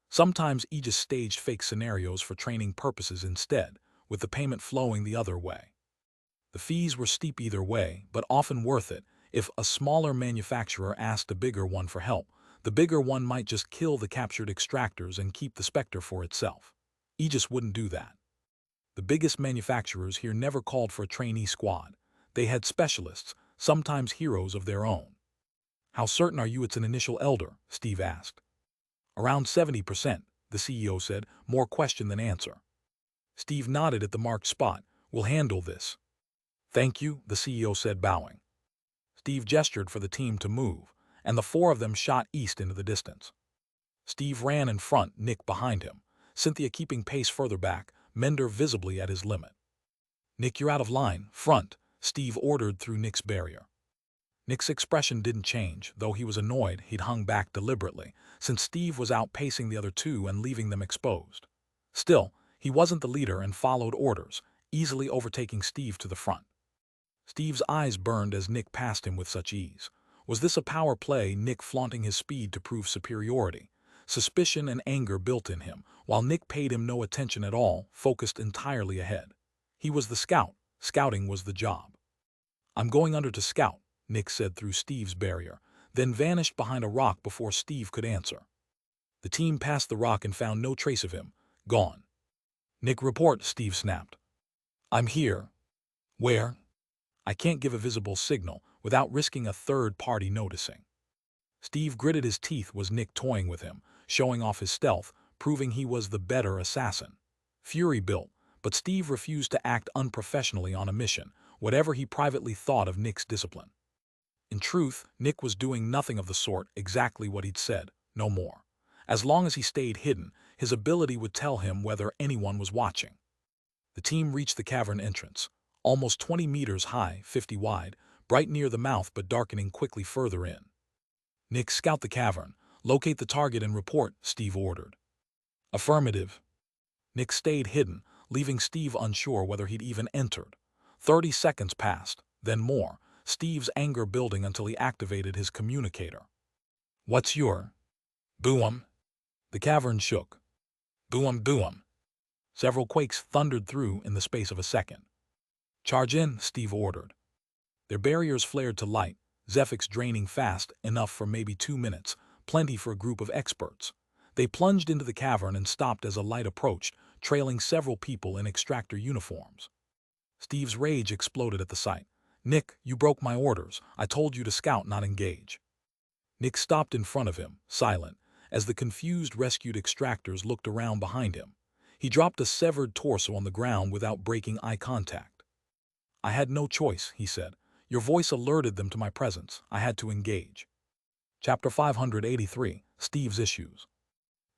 Sometimes Aegis staged fake scenarios for training purposes instead, with the payment flowing the other way. The fees were steep either way, but often worth it. If a smaller manufacturer asked a bigger one for help, The bigger one might just kill the captured extractors and keep the Specter for itself. Aegis wouldn't do that. The biggest manufacturers here never called for a trainee squad. They had specialists, sometimes heroes of their own. "How certain are you it's an initial elder?" Steve asked. "Around 70%, the CEO said, more question than answer. Steve nodded at the marked spot. "We'll handle this." "Thank you," the CEO said, bowing. Steve gestured for the team to move, and the four of them shot east into the distance. Steve ran in front, Nick behind him, Cynthia keeping pace further back, Mender visibly at his limit. "Nick, you're out of line. Front," Steve ordered through Nick's barrier. Nick's expression didn't change, though he was annoyed he'd hung back deliberately, since Steve was outpacing the other two and leaving them exposed. Still, he wasn't the leader and followed orders, easily overtaking Steve to the front. Steve's eyes burned as Nick passed him with such ease. Was this a power play, Nick flaunting his speed to prove superiority? Suspicion and anger built in him, while Nick paid him no attention at all, focused entirely ahead. He was the scout. Scouting was the job. "I'm going under to scout," Nick said through Steve's barrier, then vanished behind a rock before Steve could answer. The team passed the rock and found no trace of him. Gone. "Nick, report," Steve snapped. "I'm here." "Where?" "I can't give a visible signal without risking a third party noticing." Steve gritted his teeth. Was Nick toying with him, showing off his stealth, proving he was the better assassin? Fury built, but Steve refused to act unprofessionally on a mission, whatever he privately thought of Nick's discipline. In truth, Nick was doing nothing of the sort, exactly what he'd said, no more. As long as he stayed hidden, his ability would tell him whether anyone was watching. The team reached the cavern entrance, almost 20 meters high, 50 wide, bright near the mouth but darkening quickly further in. "Nick, scout the cavern, locate the target and report," Steve ordered. "Affirmative." Nick stayed hidden, leaving Steve unsure whether he'd even entered. 30 seconds passed, then more, Steve's anger building until he activated his communicator. "What's your—" "Boom." The cavern shook. "Boom, boom." Several quakes thundered through in the space of a second. "Charge in," Steve ordered. Their barriers flared to light, Zephyx draining fast, enough for maybe 2 minutes, plenty for a group of experts. They plunged into the cavern and stopped as a light approached, trailing several people in extractor uniforms. Steve's rage exploded at the sight. "Nick, you broke my orders. I told you to scout, not engage." Nick stopped in front of him, silent, as the confused rescued extractors looked around behind him. He dropped a severed torso on the ground without breaking eye contact. "I had no choice," he said. "Your voice alerted them to my presence. I had to engage." Chapter 583, Steve's Issues.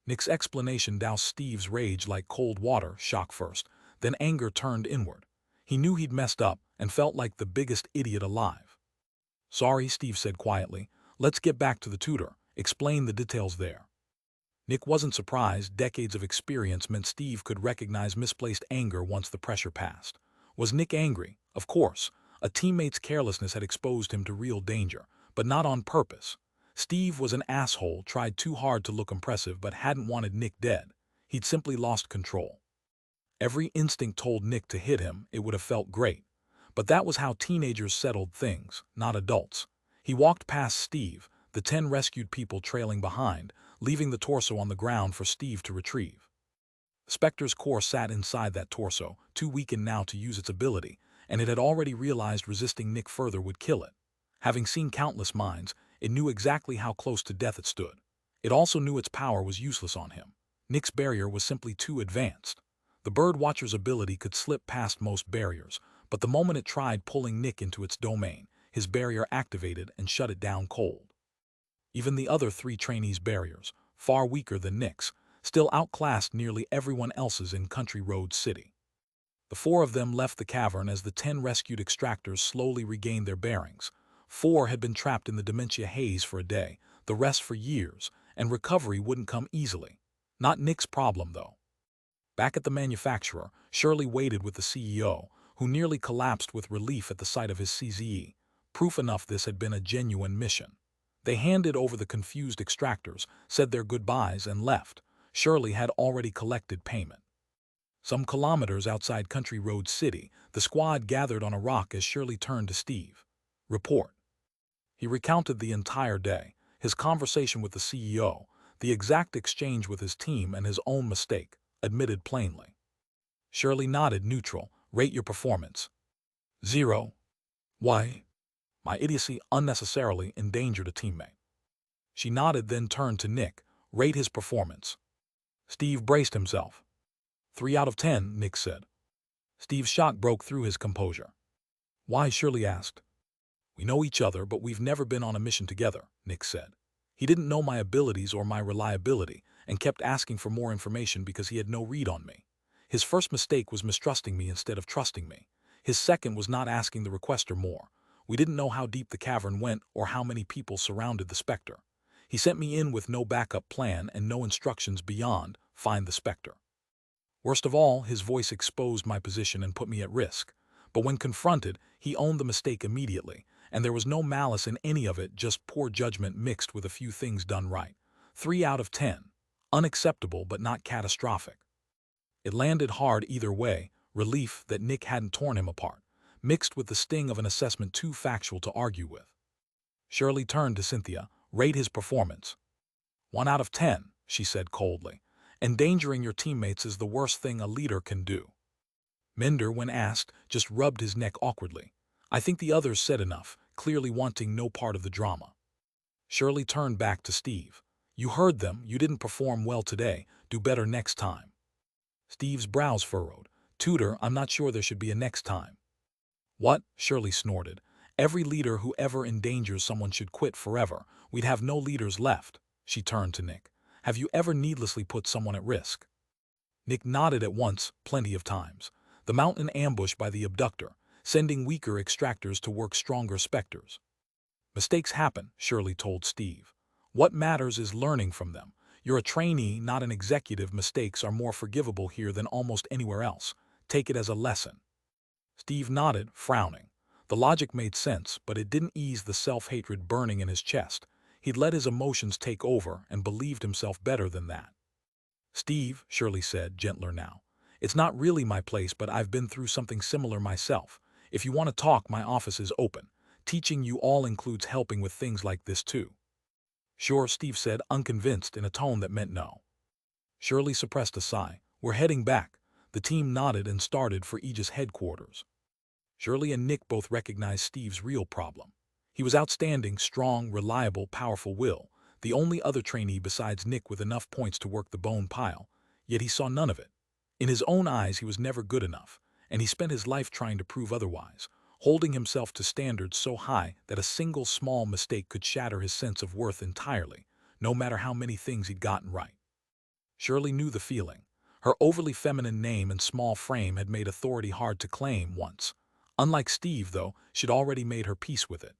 Nick's explanation doused Steve's rage like cold water, shock first, then anger turned inward. He knew he'd messed up and felt like the biggest idiot alive. "Sorry," Steve said quietly. "Let's get back to the tutor. Explain the details there." Nick wasn't surprised. Decades of experience meant Steve could recognize misplaced anger once the pressure passed. Was Nick angry? Of course. A teammate's carelessness had exposed him to real danger, but not on purpose. Steve was an asshole, tried too hard to look impressive but hadn't wanted Nick dead. He'd simply lost control. Every instinct told Nick to hit him. It would have felt great. But that was how teenagers settled things, not adults. He walked past Steve, the 10 rescued people trailing behind, leaving the torso on the ground for Steve to retrieve. Specter's core sat inside that torso, too weakened now to use its ability, and it had already realized resisting Nick further would kill it. Having seen countless minds, it knew exactly how close to death it stood. It also knew its power was useless on him. Nick's barrier was simply too advanced. The Bird Watcher's ability could slip past most barriers, but the moment it tried pulling Nick into its domain, his barrier activated and shut it down cold. Even the other 3 trainees' barriers, far weaker than Nick's, still outclassed nearly everyone else's in Country Road City. The 4 of them left the cavern as the 10 rescued extractors slowly regained their bearings. 4 had been trapped in the dementia haze for a day, the rest for years, and recovery wouldn't come easily. Not Nick's problem, though. Back at the manufacturer, Shirley waited with the CEO, who nearly collapsed with relief at the sight of his CZE. Proof enough this had been a genuine mission. They handed over the confused extractors, said their goodbyes, and left. Shirley had already collected payment. Some kilometers outside Country Road City, the squad gathered on a rock as Shirley turned to Steve. "Report." He recounted the entire day, his conversation with the CEO, the exact exchange with his team and his own mistake, admitted plainly. Shirley nodded neutral. Rate your performance. 0. Why? My idiocy unnecessarily endangered a teammate. She nodded, then turned to Nick. Rate his performance. Steve braced himself. 3 out of 10, Nick said. Steve's shock broke through his composure. Why? Shirley asked. We know each other, but we've never been on a mission together, Nick said. He didn't know my abilities or my reliability and kept asking for more information because he had no read on me. His first mistake was mistrusting me instead of trusting me. His second was not asking the requester more. We didn't know how deep the cavern went or how many people surrounded the Specter. He sent me in with no backup plan and no instructions beyond find the Specter. Worst of all, his voice exposed my position and put me at risk. But when confronted, he owned the mistake immediately, and there was no malice in any of it, just poor judgment mixed with a few things done right. 3 out of 10. Unacceptable but not catastrophic. It landed hard either way, relief that Nick hadn't torn him apart, mixed with the sting of an assessment too factual to argue with. Shirley turned to Cynthia. Rate his performance. 1 out of 10, she said coldly. Endangering your teammates is the worst thing a leader can do. Minder, when asked, just rubbed his neck awkwardly. I think the others said enough, clearly wanting no part of the drama. Shirley turned back to Steve. You heard them. You didn't perform well today. Do better next time. Steve's brows furrowed. Tutor, I'm not sure there should be a next time. What? Shirley snorted. Every leader who ever endangers someone should quit forever. We'd have no leaders left. She turned to Nick. Have you ever needlessly put someone at risk? Nick nodded at once, plenty of times. The mountain ambush by the abductor, sending weaker extractors to work stronger Specters. Mistakes happen, Shirley told Steve. What matters is learning from them. You're a trainee, not an executive. Mistakes are more forgivable here than almost anywhere else. Take it as a lesson. Steve nodded, frowning. The logic made sense, but it didn't ease the self-hatred burning in his chest. He'd let his emotions take over and believed himself better than that. Steve, Shirley said, gentler now. It's not really my place, but I've been through something similar myself. If you want to talk, my office is open. Teaching you all includes helping with things like this too. Sure, Steve said, unconvinced, in a tone that meant no. Shirley suppressed a sigh. We're heading back. The team nodded and started for Aegis headquarters. Shirley and Nick both recognized Steve's real problem. He was outstanding, strong, reliable, powerful will, the only other trainee besides Nick with enough points to work the bone pile, yet he saw none of it. In his own eyes, he was never good enough, and he spent his life trying to prove otherwise, holding himself to standards so high that a single small mistake could shatter his sense of worth entirely, no matter how many things he'd gotten right. Shirley knew the feeling. Her overly feminine name and small frame had made authority hard to claim once. Unlike Steve, though, she'd already made her peace with it.